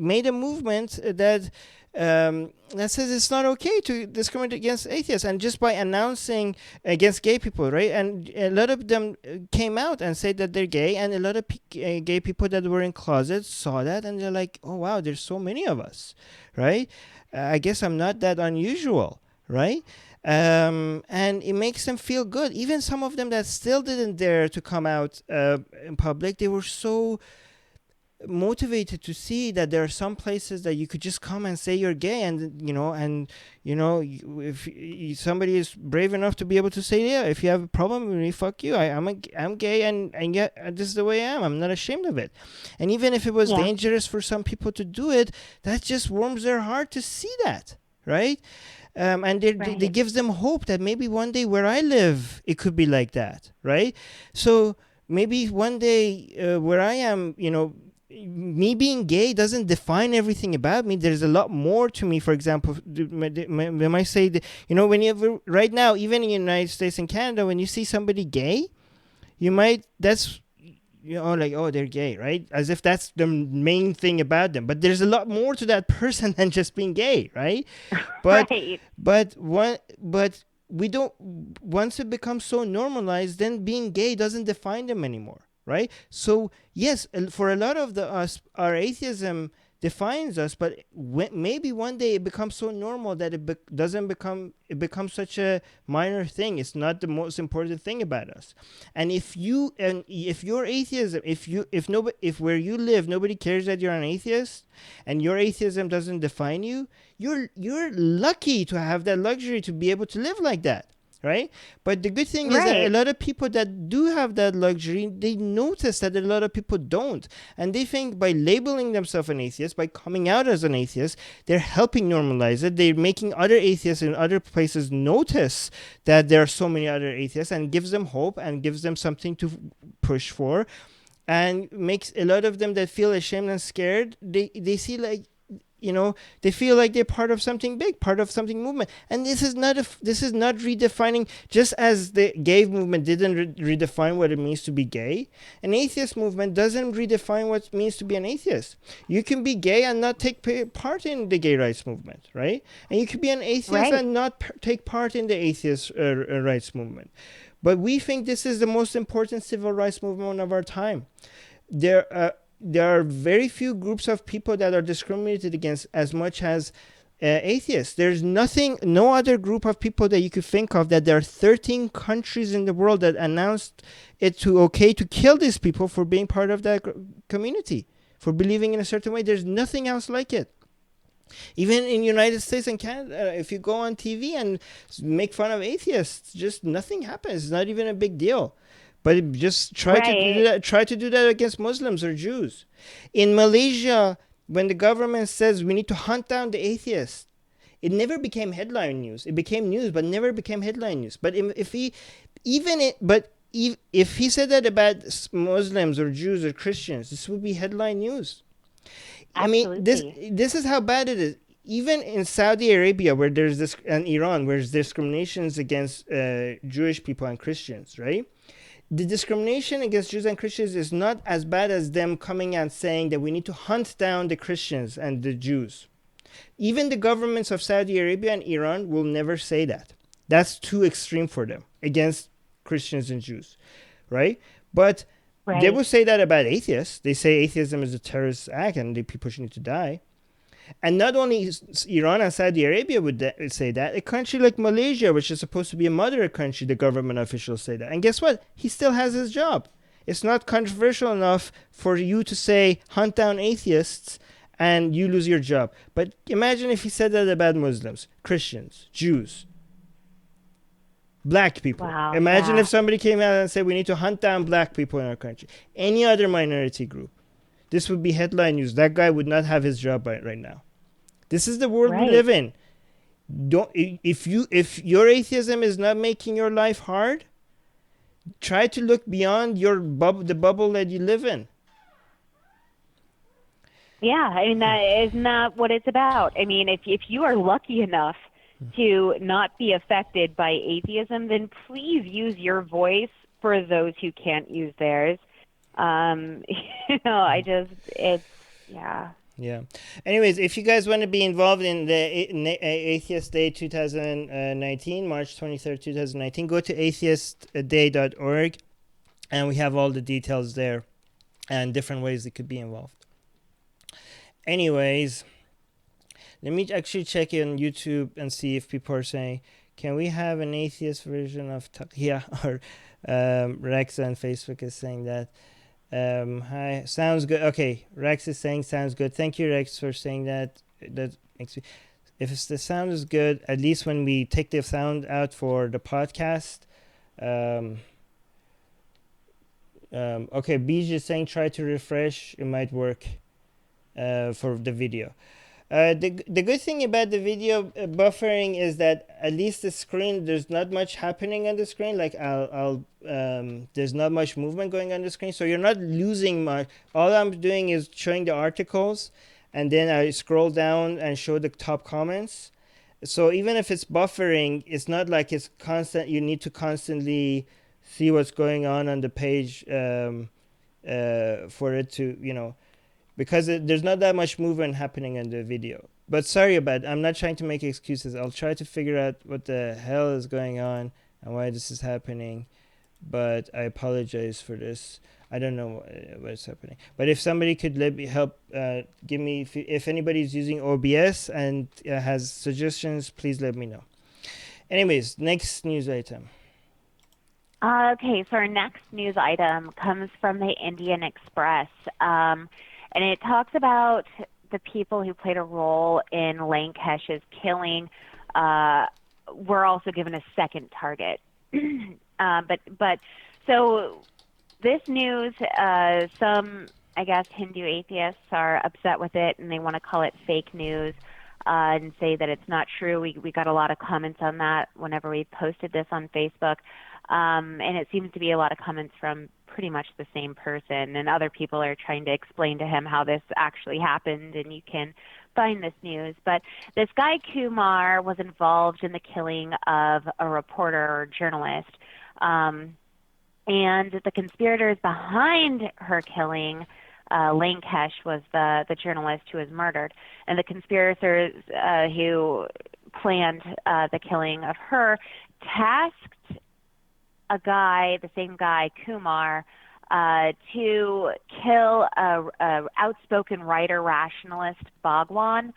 made a movement that says it's not okay to discriminate against atheists, and just by announcing against gay people, right? And a lot of them came out and said that they're gay, and a lot of gay people that were in closets saw that, and they're like, oh wow, there's so many of us, right? I guess I'm not that unusual, right? And it makes them feel good. Even some of them that still didn't dare to come out in public, they were so motivated to see that there are some places that you could just come and say you're gay, and if somebody is brave enough to be able to say, yeah, if you have a problem with me, fuck you, I'm gay, and yet this is the way I am. I'm not ashamed of it. And even if it was dangerous for some people to do it, that just warms their heart to see that, right? And it gives them hope that maybe one day where I live, it could be like that, right? So maybe one day where I am, me being gay doesn't define everything about me. There's a lot more to me. For example, they might say that, whenever right now, even in the United States and Canada, when you see somebody gay, that's, like, oh, they're gay, right? As if that's the main thing about them. But there's a lot more to that person than just being gay, right? But Right. but we don't. Once it becomes so normalized, then being gay doesn't define them anymore, right? So yes, for a lot of us, our atheism defines us, but maybe one day it becomes so normal that it becomes such a minor thing. It's not the most important thing about us. And if your atheism, if where you live nobody cares that you're an atheist, and your atheism doesn't define you, you're lucky to have that luxury to be able to live like that. Right? But the good thing is that a lot of people that do have that luxury, they notice that a lot of people don't. And they think by labeling themselves an atheist, by coming out as an atheist, they're helping normalize it. They're making other atheists in other places notice that there are so many other atheists, and gives them hope and gives them something to push for, and makes a lot of them that feel ashamed and scared, they see like, they feel like they're part of something big, part of something movement. And this is not redefining, just as the gay movement didn't redefine what it means to be gay. An atheist movement doesn't redefine what it means to be an atheist. You can be gay and not take part in the gay rights movement, right? And you can be an atheist and not take part in the atheist rights movement. But we think this is the most important civil rights movement of our time. There are very few groups of people that are discriminated against as much as atheists. There's no other group of people that you could think of that there are 13 countries in the world that announced it okay to kill these people for being part of that community, for believing in a certain way. There's nothing else like it. Even in United States and Canada, if you go on TV and make fun of atheists, just nothing happens. It's not even a big deal. But just try to do that against Muslims or Jews. In Malaysia, when the government says we need to hunt down the atheists, it never became headline news. It became news, but never became headline news. But if he said that about Muslims or Jews or Christians, this would be headline news. Absolutely. I mean, this is how bad it is. Even in Saudi Arabia, where there's this, and Iran, where there's discriminations against Jewish people and Christians, right? The discrimination against Jews and Christians is not as bad as them coming and saying that we need to hunt down the Christians and the Jews. Even the governments of Saudi Arabia and Iran will never say that. That's too extreme for them against Christians and Jews, right? But they will say that about atheists. They say atheism is a terrorist act and people should need to die. And not only Iran and Saudi Arabia would say that, a country like Malaysia, which is supposed to be a moderate country, the government officials say that. And guess what? He still has his job. It's not controversial enough for you to say, hunt down atheists, and you lose your job. But imagine if he said that about Muslims, Christians, Jews, black people. Wow, Imagine if somebody came out and said, we need to hunt down black people in our country. Any other minority group. This would be headline news. That guy would not have his job right now. This is the world we live in. If your atheism is not making your life hard, try to look beyond the bubble that you live in. Yeah, I mean, that is not what it's about. I mean, if you are lucky enough to not be affected by atheism, then please use your voice for those who can't use theirs. Yeah. Anyways, if you guys want to be involved in the Atheist Day 2019, March 23rd, 2019, go to atheistday.org, and we have all the details there and different ways that could be involved. Anyways, let me actually check on YouTube and see if people are saying, can we have an atheist version of Taqiyya? Or Rex on Facebook is saying that. Hi, sounds good. Okay, Rex is saying sounds good. Thank you, Rex, for saying that. That makes me, if the sound is good, at least when we take the sound out for the podcast. Okay, Beej is saying try to refresh. It might work for the video. The good thing about the video buffering is that at least the screen, there's not much happening on the screen. Like there's not much movement going on the screen, so you're not losing much. All I'm doing is showing the articles, and then I scroll down and show the top comments. So even if it's buffering, it's not like it's constant. You need to constantly see what's going on the page for it to, because there's not that much movement happening in the video. But sorry about it. I'm not trying to make excuses. I'll try to figure out what the hell is going on and why this is happening. But I apologize for this. I don't know what's happening. But if somebody could let me help, give me, if anybody's using OBS and has suggestions, please let me know. Anyways, next news item. Okay, so our next news item comes from the Indian Express, and it talks about the people who played a role in Lankesh's killing. Were also given a second target. But so this news, some, I guess, Hindu atheists are upset with it, and they want to call it fake news and say that it's not true. We got a lot of comments on that whenever we posted this on Facebook. And it seems to be a lot of comments from pretty much the same person, and other people are trying to explain to him how this actually happened, and you can find this news. But this guy Kumar was involved in the killing of a reporter or journalist, and the conspirators behind her killing, Lankesh was the journalist who was murdered, and the conspirators who planned the killing of her tasked a guy, the same guy, Kumar, to kill a outspoken writer rationalist, Bhagwan,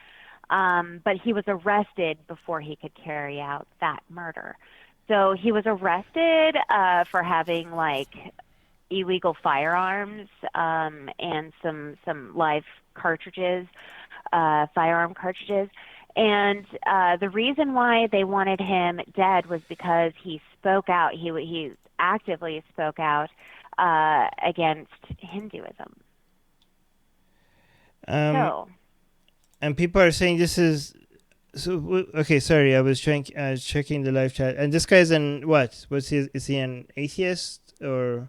but he was arrested before he could carry out that murder. So he was arrested for having illegal firearms and some live cartridges, firearm cartridges. And the reason why they wanted him dead was because he spoke out. He actively spoke out against Hinduism. And people are saying this is so. Okay, sorry, I was checking the live chat, and this guy's what? Is he an atheist or?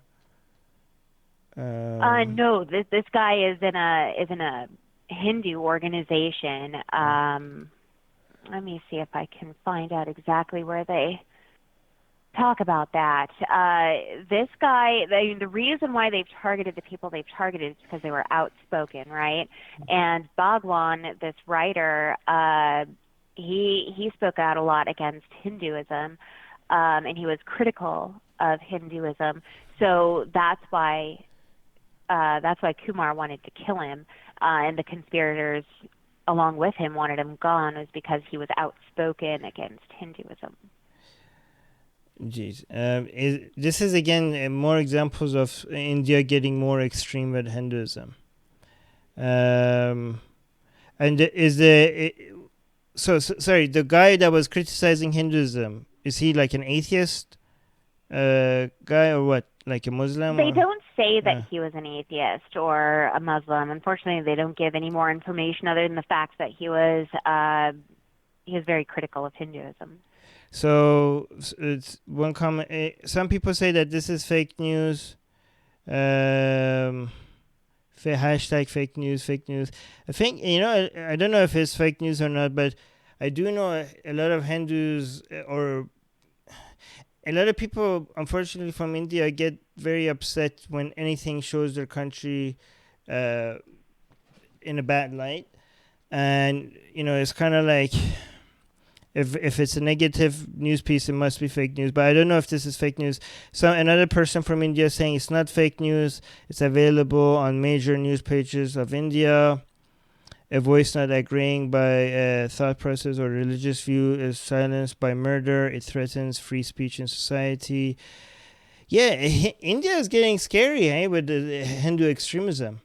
No, this guy is in a Hindu organization. Let me see if I can find out exactly where they talk about that. This guy, the reason why they've targeted the people they've targeted is because they were outspoken, right? And Bhagwan, this writer, he spoke out a lot against Hinduism, and he was critical of Hinduism. So that's why Kumar wanted to kill him, and the conspirators, along with him, wanted him gone, was because he was outspoken against Hinduism. Jeez. This is again more examples of India getting more extreme with Hinduism. And sorry, the guy that was criticizing Hinduism, is he like an atheist guy or what? Like a Muslim? They don't say that he was an atheist or a Muslim. Unfortunately, they don't give any more information other than the fact that he was very critical of Hinduism. So it's one comment. Some people say that this is fake news. Hashtag fake news. I think, I don't know if it's fake news or not, but I do know a lot of Hindus or a lot of people, unfortunately, from India get very upset when anything shows their country in a bad light. And, it's kind of like, if it's a negative news piece, it must be fake news. But I don't know if this is fake news. So another person from India saying it's not fake news. It's available on major news pages of India. A voice not agreeing by thought process or religious view is silenced by murder. It threatens free speech in society. Yeah, India is getting scary, with the Hindu extremism.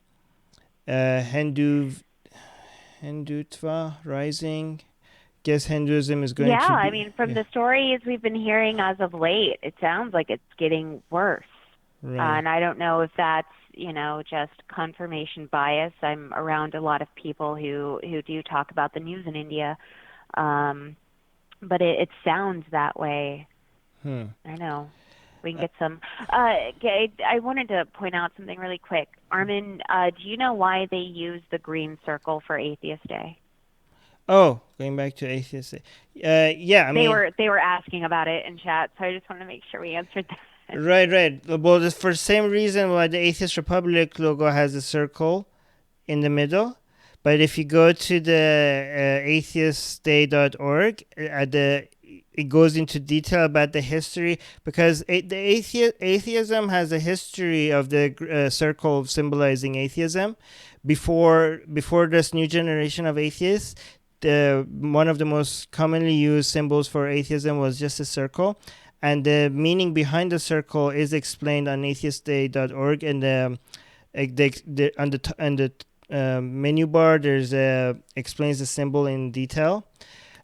Hindutva rising. Guess Hinduism is going to be... Yeah, I mean, from the stories we've been hearing as of late, it sounds like it's getting worse. Right. And I don't know if that's, just confirmation bias. I'm around a lot of people who do talk about the news in India, um, but it sounds that way. Hmm. I don't know. We can get some. I wanted to point out something really quick. Armin, do you know why they use the green circle for Atheist Day? Oh, going back to atheist. Yeah, I They mean, were they were asking about it in chat, so I just wanted to make sure we answered that. right, right. Well, for the same reason why the Atheist Republic logo has a circle in the middle. But if you go to the atheistday.org, it goes into detail about the history, because atheism has a history of the circle symbolizing atheism. Before this new generation of atheists, one of the most commonly used symbols for atheism was just a circle, and the meaning behind the circle is explained on atheistday.org, and on the menu bar there's explains the symbol in detail.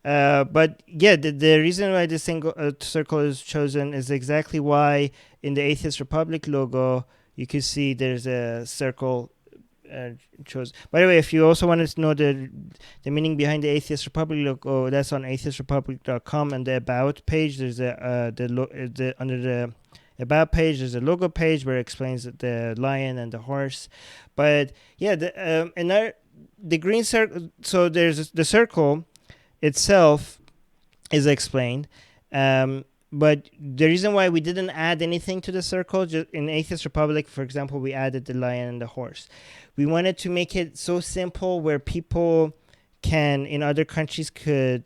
But yeah, the reason why this single circle is chosen is exactly why in the Atheist Republic logo you can see there's a circle chose. By the way, if you also wanted to know the meaning behind the Atheist Republic logo, that's on atheistrepublic.com, and the about page there's under the about page there's a logo page where it explains the lion and the horse. But yeah, the green circle. So there's the circle itself is explained. But the reason why we didn't add anything to the circle, in Atheist Republic, for example, we added the lion and the horse. We wanted to make it so simple where people can, in other countries, they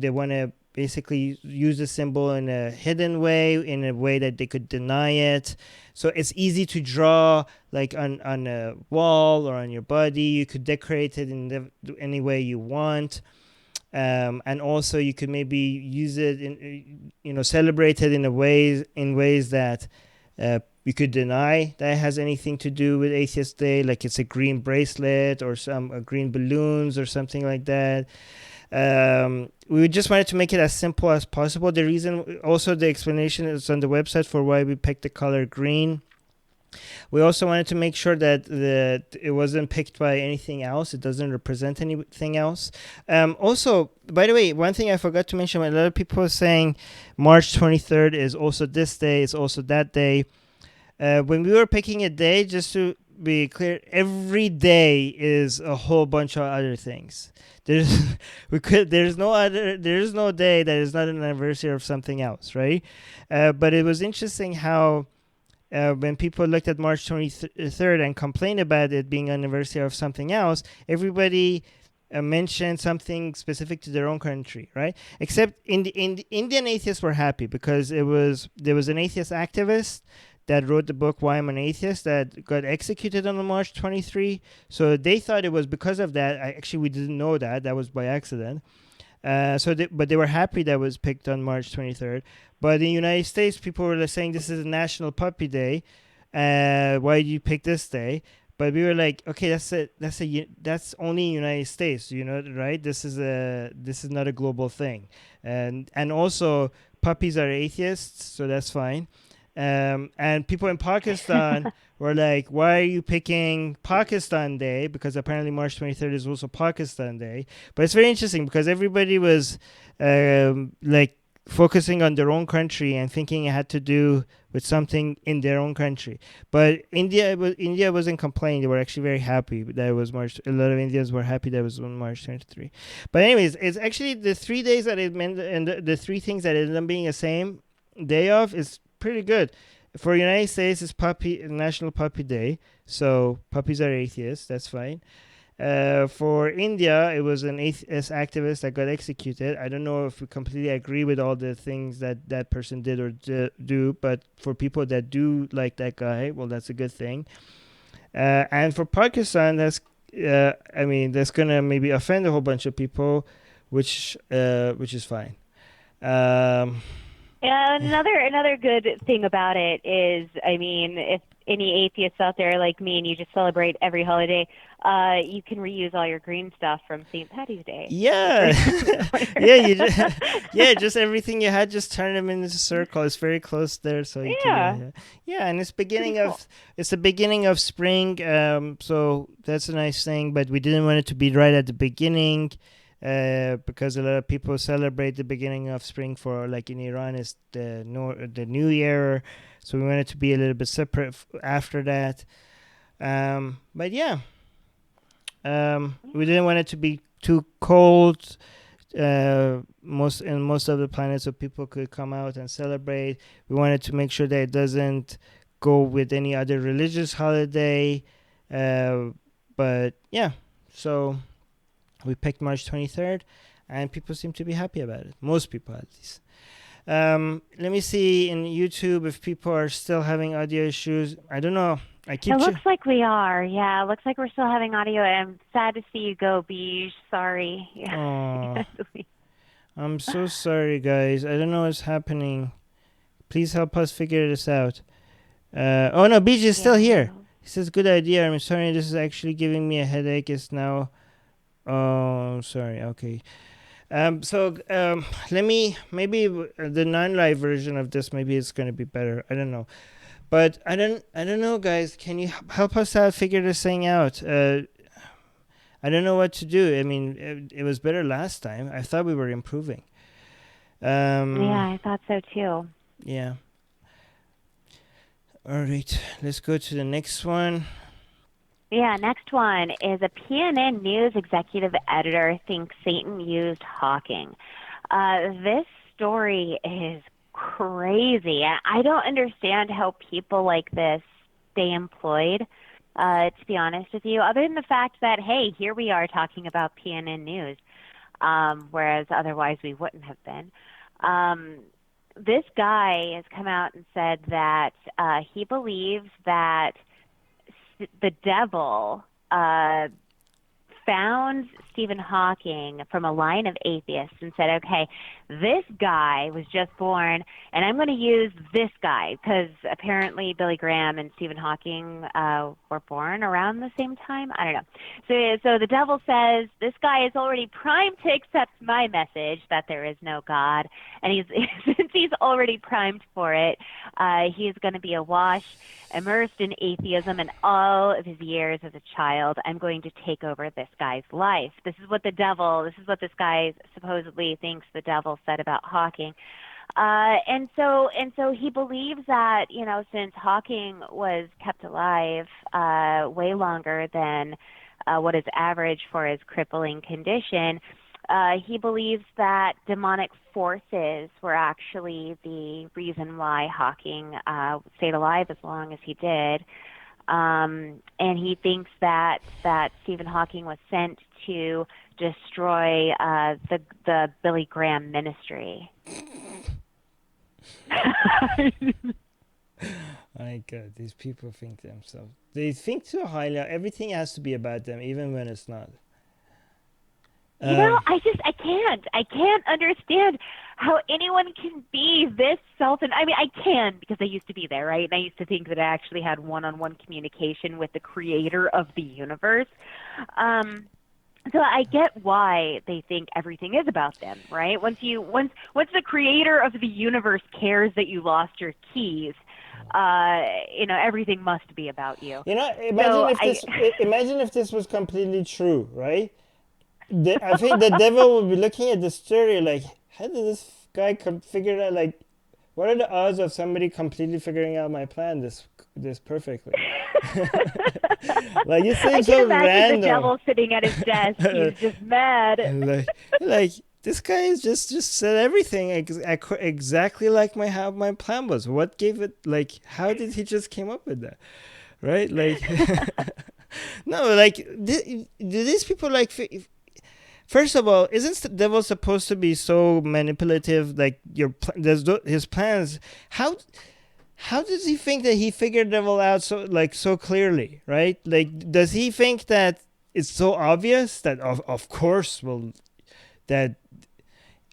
want to basically use the symbol in a hidden way, in a way that they could deny it. So it's easy to draw, like on a wall or on your body. You could decorate it in any way you want. And also you could maybe use it celebrate it in ways that you could deny that it has anything to do with Atheist Day, like it's a green bracelet or some green balloons or something like that. We just wanted to make it as simple as possible. The reason, also the explanation is on the website for why we picked the color green. We also wanted to make sure that it wasn't picked by anything else. It doesn't represent anything else. Also, by the way, one thing I forgot to mention, a lot of people are saying March 23rd is also this day, it's also that day. When we were picking a day, just to be clear, every day is a whole bunch of other things. There's no day that is not an anniversary of something else, right? But it was interesting how when people looked at March 23rd and complained about it being an anniversary of something else, everybody mentioned something specific to their own country, right? Except in the Indian atheists were happy because there was an atheist activist that wrote the book Why I'm an Atheist that got executed on March 23. So they thought it was because of that. Actually, we didn't know that. That was by accident. But they were happy that was picked on March 23rd. But in the United States, people were saying this is a National Puppy Day. Why did you pick this day? But we were like, okay, that's only in the United States, right? This is not a global thing, and also puppies are atheists, so that's fine. And people in Pakistan were like, why are you picking Pakistan Day? Because apparently March 23rd is also Pakistan Day. But it's very interesting because everybody was like focusing on their own country and thinking it had to do with something in their own country. But India wasn't complaining. They were actually very happy that it was March. A lot of Indians were happy that it was on March 23. But anyways, it's actually the 3 days that it meant, and the three things that ended up being the same day of is pretty good. For United States, it's National Puppy Day, so puppies are atheists. That's fine. For India, it was an atheist activist that got executed. I don't know if we completely agree with all the things that person did or do, but for people that do like that guy, well, that's a good thing. And for Pakistan, that's gonna maybe offend a whole bunch of people, which is fine. Yeah, another good thing about it is, I mean, if any atheists out there like me and you just celebrate every holiday, you can reuse all your green stuff from St. Patty's Day. Yeah, yeah, yeah, just everything you had, just turn them into a circle. It's very close there, so you can, Yeah, yeah, and it's pretty cool. it's the beginning of spring, so that's a nice thing. But we didn't want it to be right at the beginning, because a lot of people celebrate the beginning of spring for, like in Iran, is the New Year, so we wanted to be a little bit separate after that. But yeah. We didn't want it to be too cold. Most of the planets, so people could come out and celebrate. We wanted to make sure that it doesn't go with any other religious holiday. But yeah, so we picked March 23rd, and people seem to be happy about it. Most people, at least. Let me see in YouTube if people are still having audio issues. I don't know. It looks like we are. Yeah, it looks like we're still having audio. I'm sad to see you go, Beige. Sorry. Yeah. I'm so sorry, guys. I don't know what's happening. Please help us figure this out. Oh no, Beige is still here. He says, "Good idea. I'm sorry. This is actually giving me a headache. It's now." Oh, sorry. Okay. Let me maybe the non-live version of this. Maybe it's gonna be better. I don't know. But I don't know, guys. Can you help us out figure this thing out? I don't know what to do. I mean, it was better last time. I thought we were improving. Yeah, I thought so too. Yeah. All right, let's go to the next one. Yeah, next one is a PNN News executive editor thinks Satan used Hawking. This story is crazy. I don't understand how people like this stay employed, to be honest with you, other than the fact that, hey, here we are talking about PNN News, whereas otherwise we wouldn't have been. This guy has come out and said that he believes that the devil found Stephen Hawking from a line of atheists and said, okay, this guy was just born, and I'm going to use this guy, because apparently Billy Graham and Stephen Hawking were born around the same time. I don't know. So the devil says, this guy is already primed to accept my message that there is no God, and since he's already primed for it, he is going to be awash, immersed in atheism, and all of his years as a child, I'm going to take over this guy's life. This is what this guy supposedly thinks the devil said about Hawking. And so he believes that, since Hawking was kept alive way longer than what is average for his crippling condition, he believes that demonic forces were actually the reason why Hawking stayed alive as long as he did. And he thinks that Stephen Hawking was sent to destroy the Billy Graham ministry. My God, these people think themselves. They think too highly. Everything has to be about them, even when it's not. I can't understand how anyone can be this I mean, I can, because I used to be there, right? And I used to think that I actually had one-on-one communication with the creator of the universe. So I get why they think everything is about them, right? Once the creator of the universe cares that you lost your keys, everything must be about you. Imagine if this was completely true, right? I think the devil would be looking at the story like, how did this guy figure it out? Like, what are the odds of somebody completely figuring out my plan this perfectly? Like, you seem so random. The devil sitting at his desk, he's just mad. like this guy is just said everything exactly like how my plan was. What gave it? Like, how did he just came up with that? Right? Like, no, like do these people like? First of all, isn't the devil supposed to be so manipulative? Like his plans. How does he think that he figured the devil out so clearly? Right? Like, does he think that it's so obvious that of course that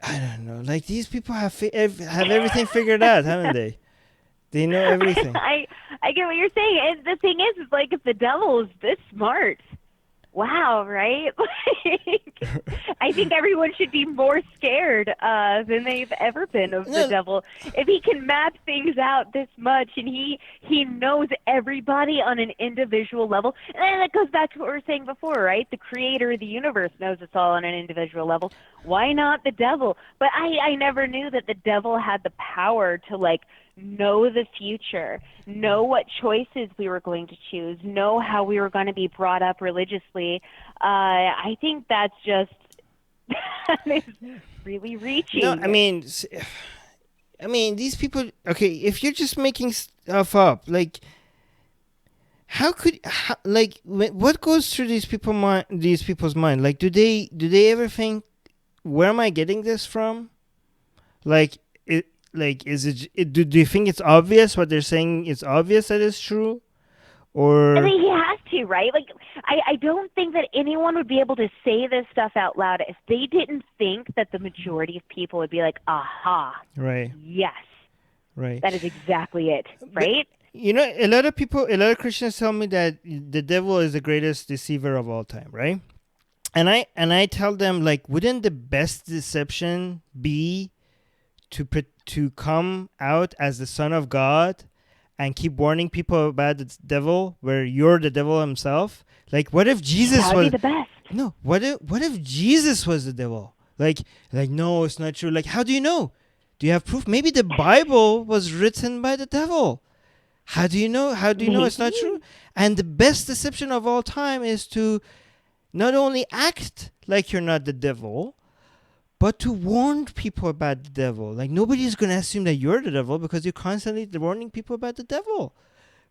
I don't know. Like, these people have everything figured out, haven't they? They know everything. I get what you're saying. And the thing is like, if the devil is this smart, wow, right? Like, I think everyone should be more scared than they've ever been of the No, devil. If he can map things out this much, and he knows everybody on an individual level, and that goes back to what we were saying before, right? The creator of the universe knows us all on an individual level. Why not the devil? But I never knew that the devil had the power to, like, know the future, know what choices we were going to choose, know how we were going to be brought up religiously. I think that's just that is really no. reaching. I mean, these people. Okay, if you're just making stuff up, like, what goes through these people's mind? Like, do they ever think, where am I getting this from? Like, is it? Do you think it's obvious what they're saying? It's obvious that it's true, I or mean, he has to, right? Like, I don't think that anyone would be able to say this stuff out loud if they didn't think that the majority of people would be like, aha, right, yes, right? that is exactly it, right? You know, a lot of Christians tell me that the devil is the greatest deceiver of all time, right? And I tell them, like, wouldn't the best deception be to come out as the Son of God and keep warning people about the devil, where you're the devil himself? Like, what if Jesus That would was be the best. no? What if Jesus was the devil? Like no, it's not true. Like, how do you know? Do you have proof? Maybe the Bible was written by the devil. How do you know? How do you know it's not Maybe. true? And the best deception of all time is to not only act like you're not the devil, but to warn people about the devil. Like, nobody's going to assume that you're the devil because you're constantly warning people about the devil,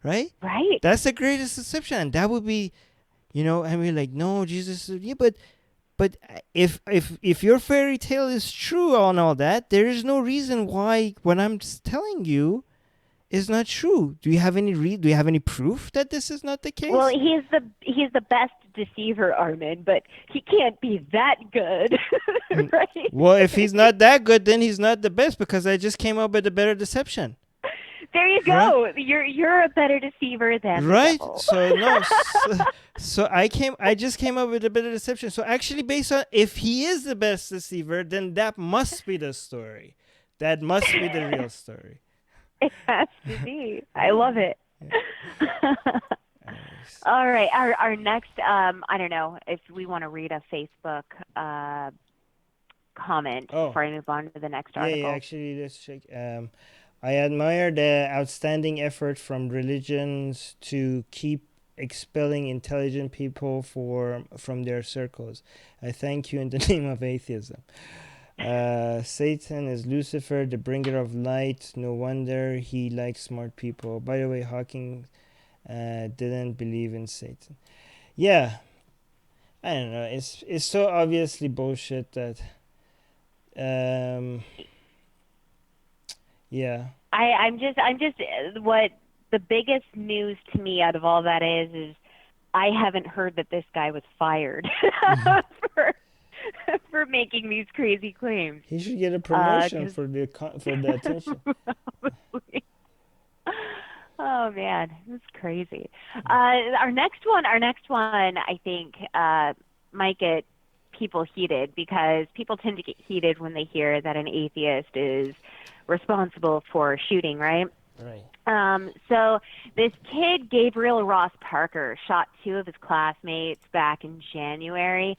right? Right. That's the greatest deception. And that would be, I mean, like, no, Jesus, yeah, but if your fairy tale is true and all that, there is no reason why what I'm telling you is not true. Do you have any proof that this is not the case? Well, he's the best deceiver, Armin, but he can't be that good, right? Well, if he's not that good, then he's not the best, because I just came up with a better deception. There you go. Right? You're a better deceiver than the devil. So no, so I just came up with a better deception. So actually, based on, if he is the best deceiver, then that must be the story. That must be the real story. It has to be. I love it. Yeah. All right. Our next, I don't know if we want to read a Facebook comment before I move on to the next article. Yeah, actually, let's check. I admire the outstanding effort from religions to keep expelling intelligent people from their circles. I thank you in the name of atheism. Satan is Lucifer, the bringer of light. No wonder he likes smart people. By the way, Hawking didn't believe in Satan. Yeah, I don't know. It's so obviously bullshit that. Yeah. I'm just what the biggest news to me out of all that is I haven't heard that this guy was fired for making these crazy claims. He should get a promotion for the attention. Oh man, it's crazy. Our next one, I think might get people heated, because people tend to get heated when they hear that an atheist is responsible for shooting, right? Right. So this kid, Gabriel Ross Parker, shot 2 of his classmates back in January.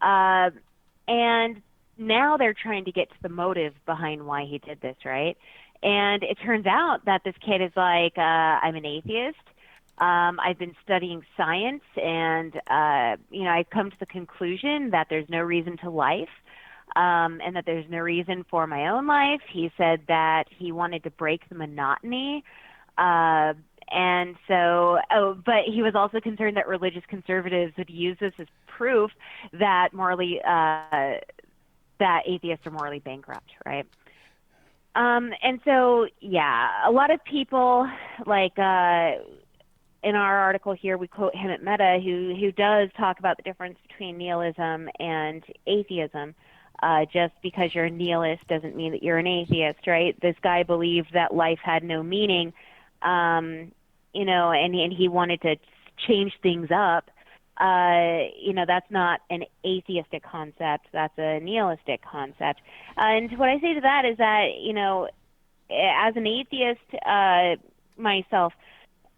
And now they're trying to get to the motive behind why he did this, right? And it turns out that this kid is like, I'm an atheist. I've been studying science, and, I've come to the conclusion that there's no reason to life, and that there's no reason for my own life. He said that he wanted to break the monotony. And so, but he was also concerned that religious conservatives would use this as proof that that atheists are morally bankrupt, right? And so, yeah, a lot of people, like in our article here, we quote Hemant Mehta, who does talk about the difference between nihilism and atheism. Just because you're a nihilist doesn't mean that you're an atheist, right? This guy believed that life had no meaning, and he wanted to change things up. that's not an atheistic concept. That's a nihilistic concept. And what I say to that is that, as an atheist myself,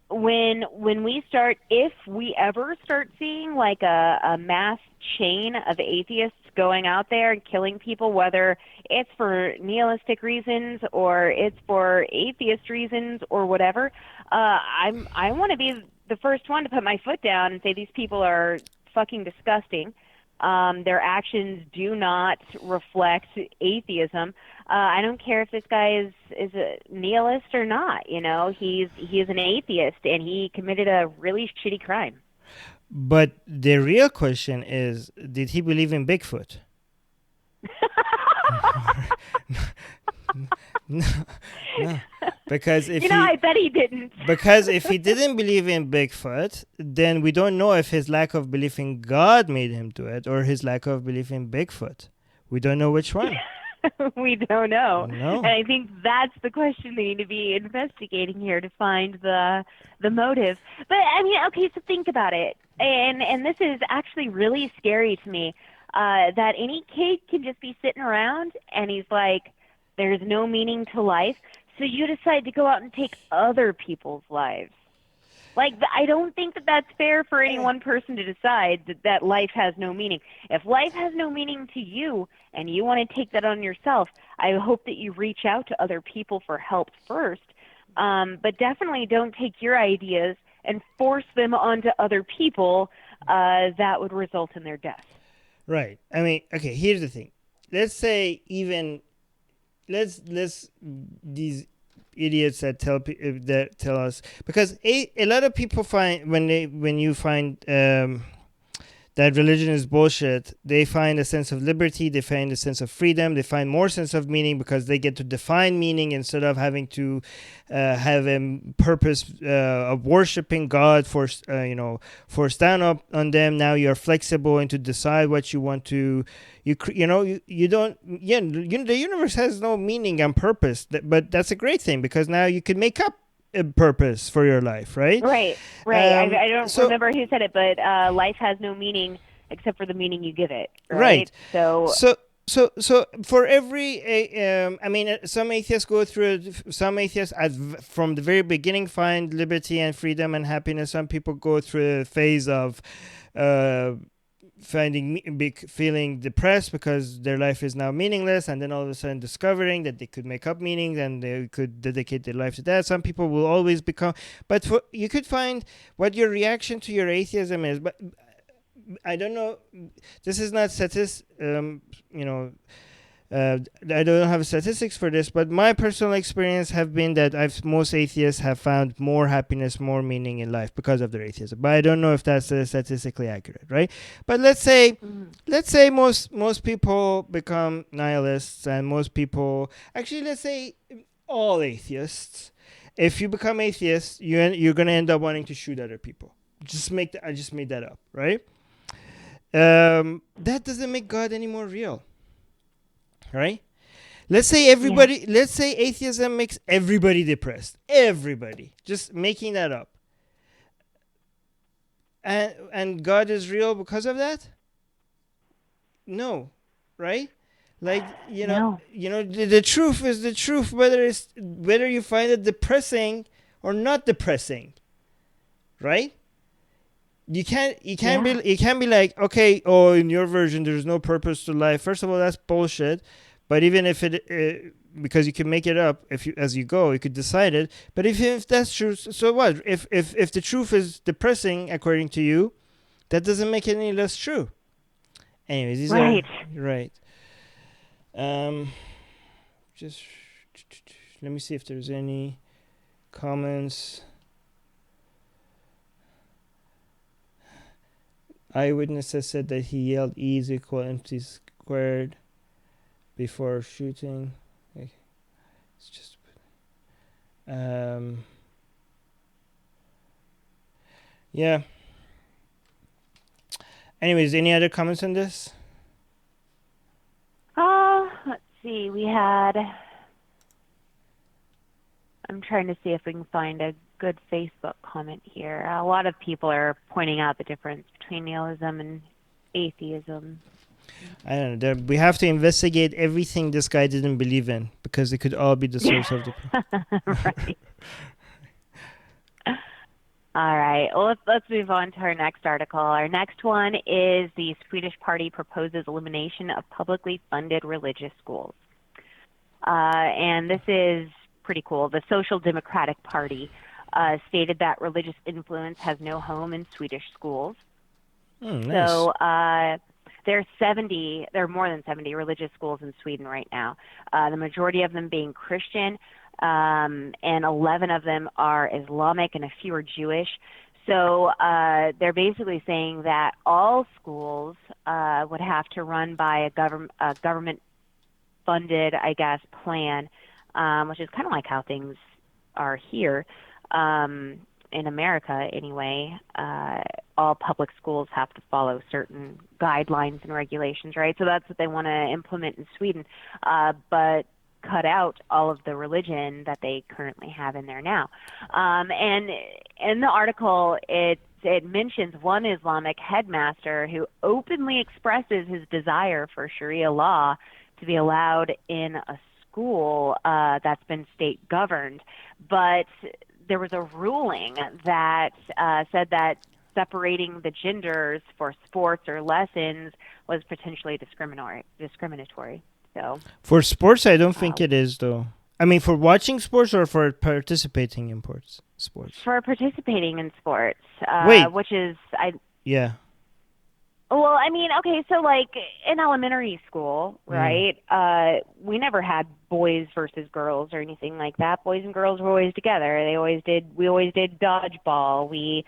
when we start, if we ever start seeing like a mass chain of atheists going out there and killing people, whether it's for nihilistic reasons or it's for atheist reasons or whatever, I want to be the first one to put my foot down and say these people are fucking disgusting. Their actions do not reflect atheism. I don't care if this guy is a nihilist or not. He is an atheist and he committed a really shitty crime. But the real question is, did he believe in Bigfoot? No. Because I bet he didn't. Because if he didn't believe in Bigfoot, then we don't know if his lack of belief in God made him do it or his lack of belief in Bigfoot. We don't know which one. We don't know. No. And I think that's the question they need to be investigating here to find the motive. But I mean, okay, so think about it. And this is actually really scary to me, that any kid can just be sitting around and he's like, there's no meaning to life. So you decide to go out and take other people's lives. Like, I don't think that that's fair for any one person to decide that life has no meaning. If life has no meaning to you and you want to take that on yourself, I hope that you reach out to other people for help first. But definitely don't take your ideas and force them onto other people. That would result in their death. Right. I mean, okay, here's the thing. Let's say let's these idiots that tell us, because a lot of people find when you find that religion is bullshit, they find a sense of liberty, they find a sense of freedom, they find more sense of meaning because they get to define meaning instead of having to have a purpose of worshiping God forced down up on them. Now you're flexible and to decide what you want to. The universe has no meaning and purpose, but that's a great thing because now you can make up a purpose for your life, right? Right. I don't remember who said it, but life has no meaning except for the meaning you give it. Right. So for every, some atheists go through. Some atheists, from the very beginning, find liberty and freedom and happiness. Some people go through a phase of feeling depressed because their life is now meaningless, and then all of a sudden discovering that they could make up meanings and they could dedicate their life to that. Some people will always become, but you could find what your reaction to your atheism is. But I don't know. This is not I don't have statistics for this, but my personal experience have been that most atheists have found more happiness, more meaning in life because of their atheism. But I don't know if that's statistically accurate, right? But let's say most people become nihilists, and most people let's say all atheists. If you become atheist, you're gonna end up wanting to shoot other people. I just made that up, right? That doesn't make God any more real. Right? Let's say atheism makes everybody depressed. Everybody. Just making that up. And God is real because of that? No. Right? Like, No. The truth is the truth, whether you find it depressing or not depressing. Right? You can't be like, okay, in your version there's no purpose to life. First of all, that's bullshit. But even if because you can make it up as you go, you could decide it. But if that's true, so what? If the truth is depressing according to you, that doesn't make it any less true. Anyways, these are right. Just let me see if there's any comments. Eyewitnesses said that he yelled E is equal empty squared before shooting. It's just yeah. Anyways, any other comments on this? Let's see. We had I'm trying to see if we can find a good Facebook comment here. A lot of people are pointing out the difference between nihilism and atheism. I don't know. We have to investigate everything this guy didn't believe in, because it could all be the source of the right. All right. Well, let's move on to our next article. Our next one is the Swedish party proposes elimination of publicly funded religious schools. And this is pretty cool. The Social Democratic Party stated that religious influence has no home in Swedish schools. Nice. So there are more than 70 religious schools in Sweden right now. The majority of them being Christian, and 11 of them are Islamic and a few are Jewish. So they're basically saying that all schools would have to run by a government-funded, I guess, plan, which is kind of like how things are here. In America, anyway, all public schools have to follow certain guidelines and regulations, right? So that's what they want to implement in Sweden, but cut out all of the religion that they currently have in there now. And in the article, it mentions one Islamic headmaster who openly expresses his desire for Sharia law to be allowed in a school that's been state governed, but there was a ruling that said that separating the genders for sports or lessons was potentially discriminatory. So for sports, I don't think it is, though. I mean, for watching sports or for participating in sports? For participating in sports, Wait. which is Yeah. Well, I mean, okay, so like in elementary school, right? We never had boys versus girls or anything like that. Boys and girls were always together. We always did dodgeball. We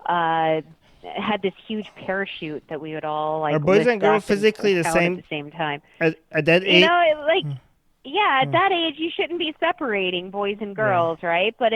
had this huge parachute that we would all like. Are boys and girls physically the same at the same time? At that age? You know, like yeah, at that age you shouldn't be separating boys and girls, right? But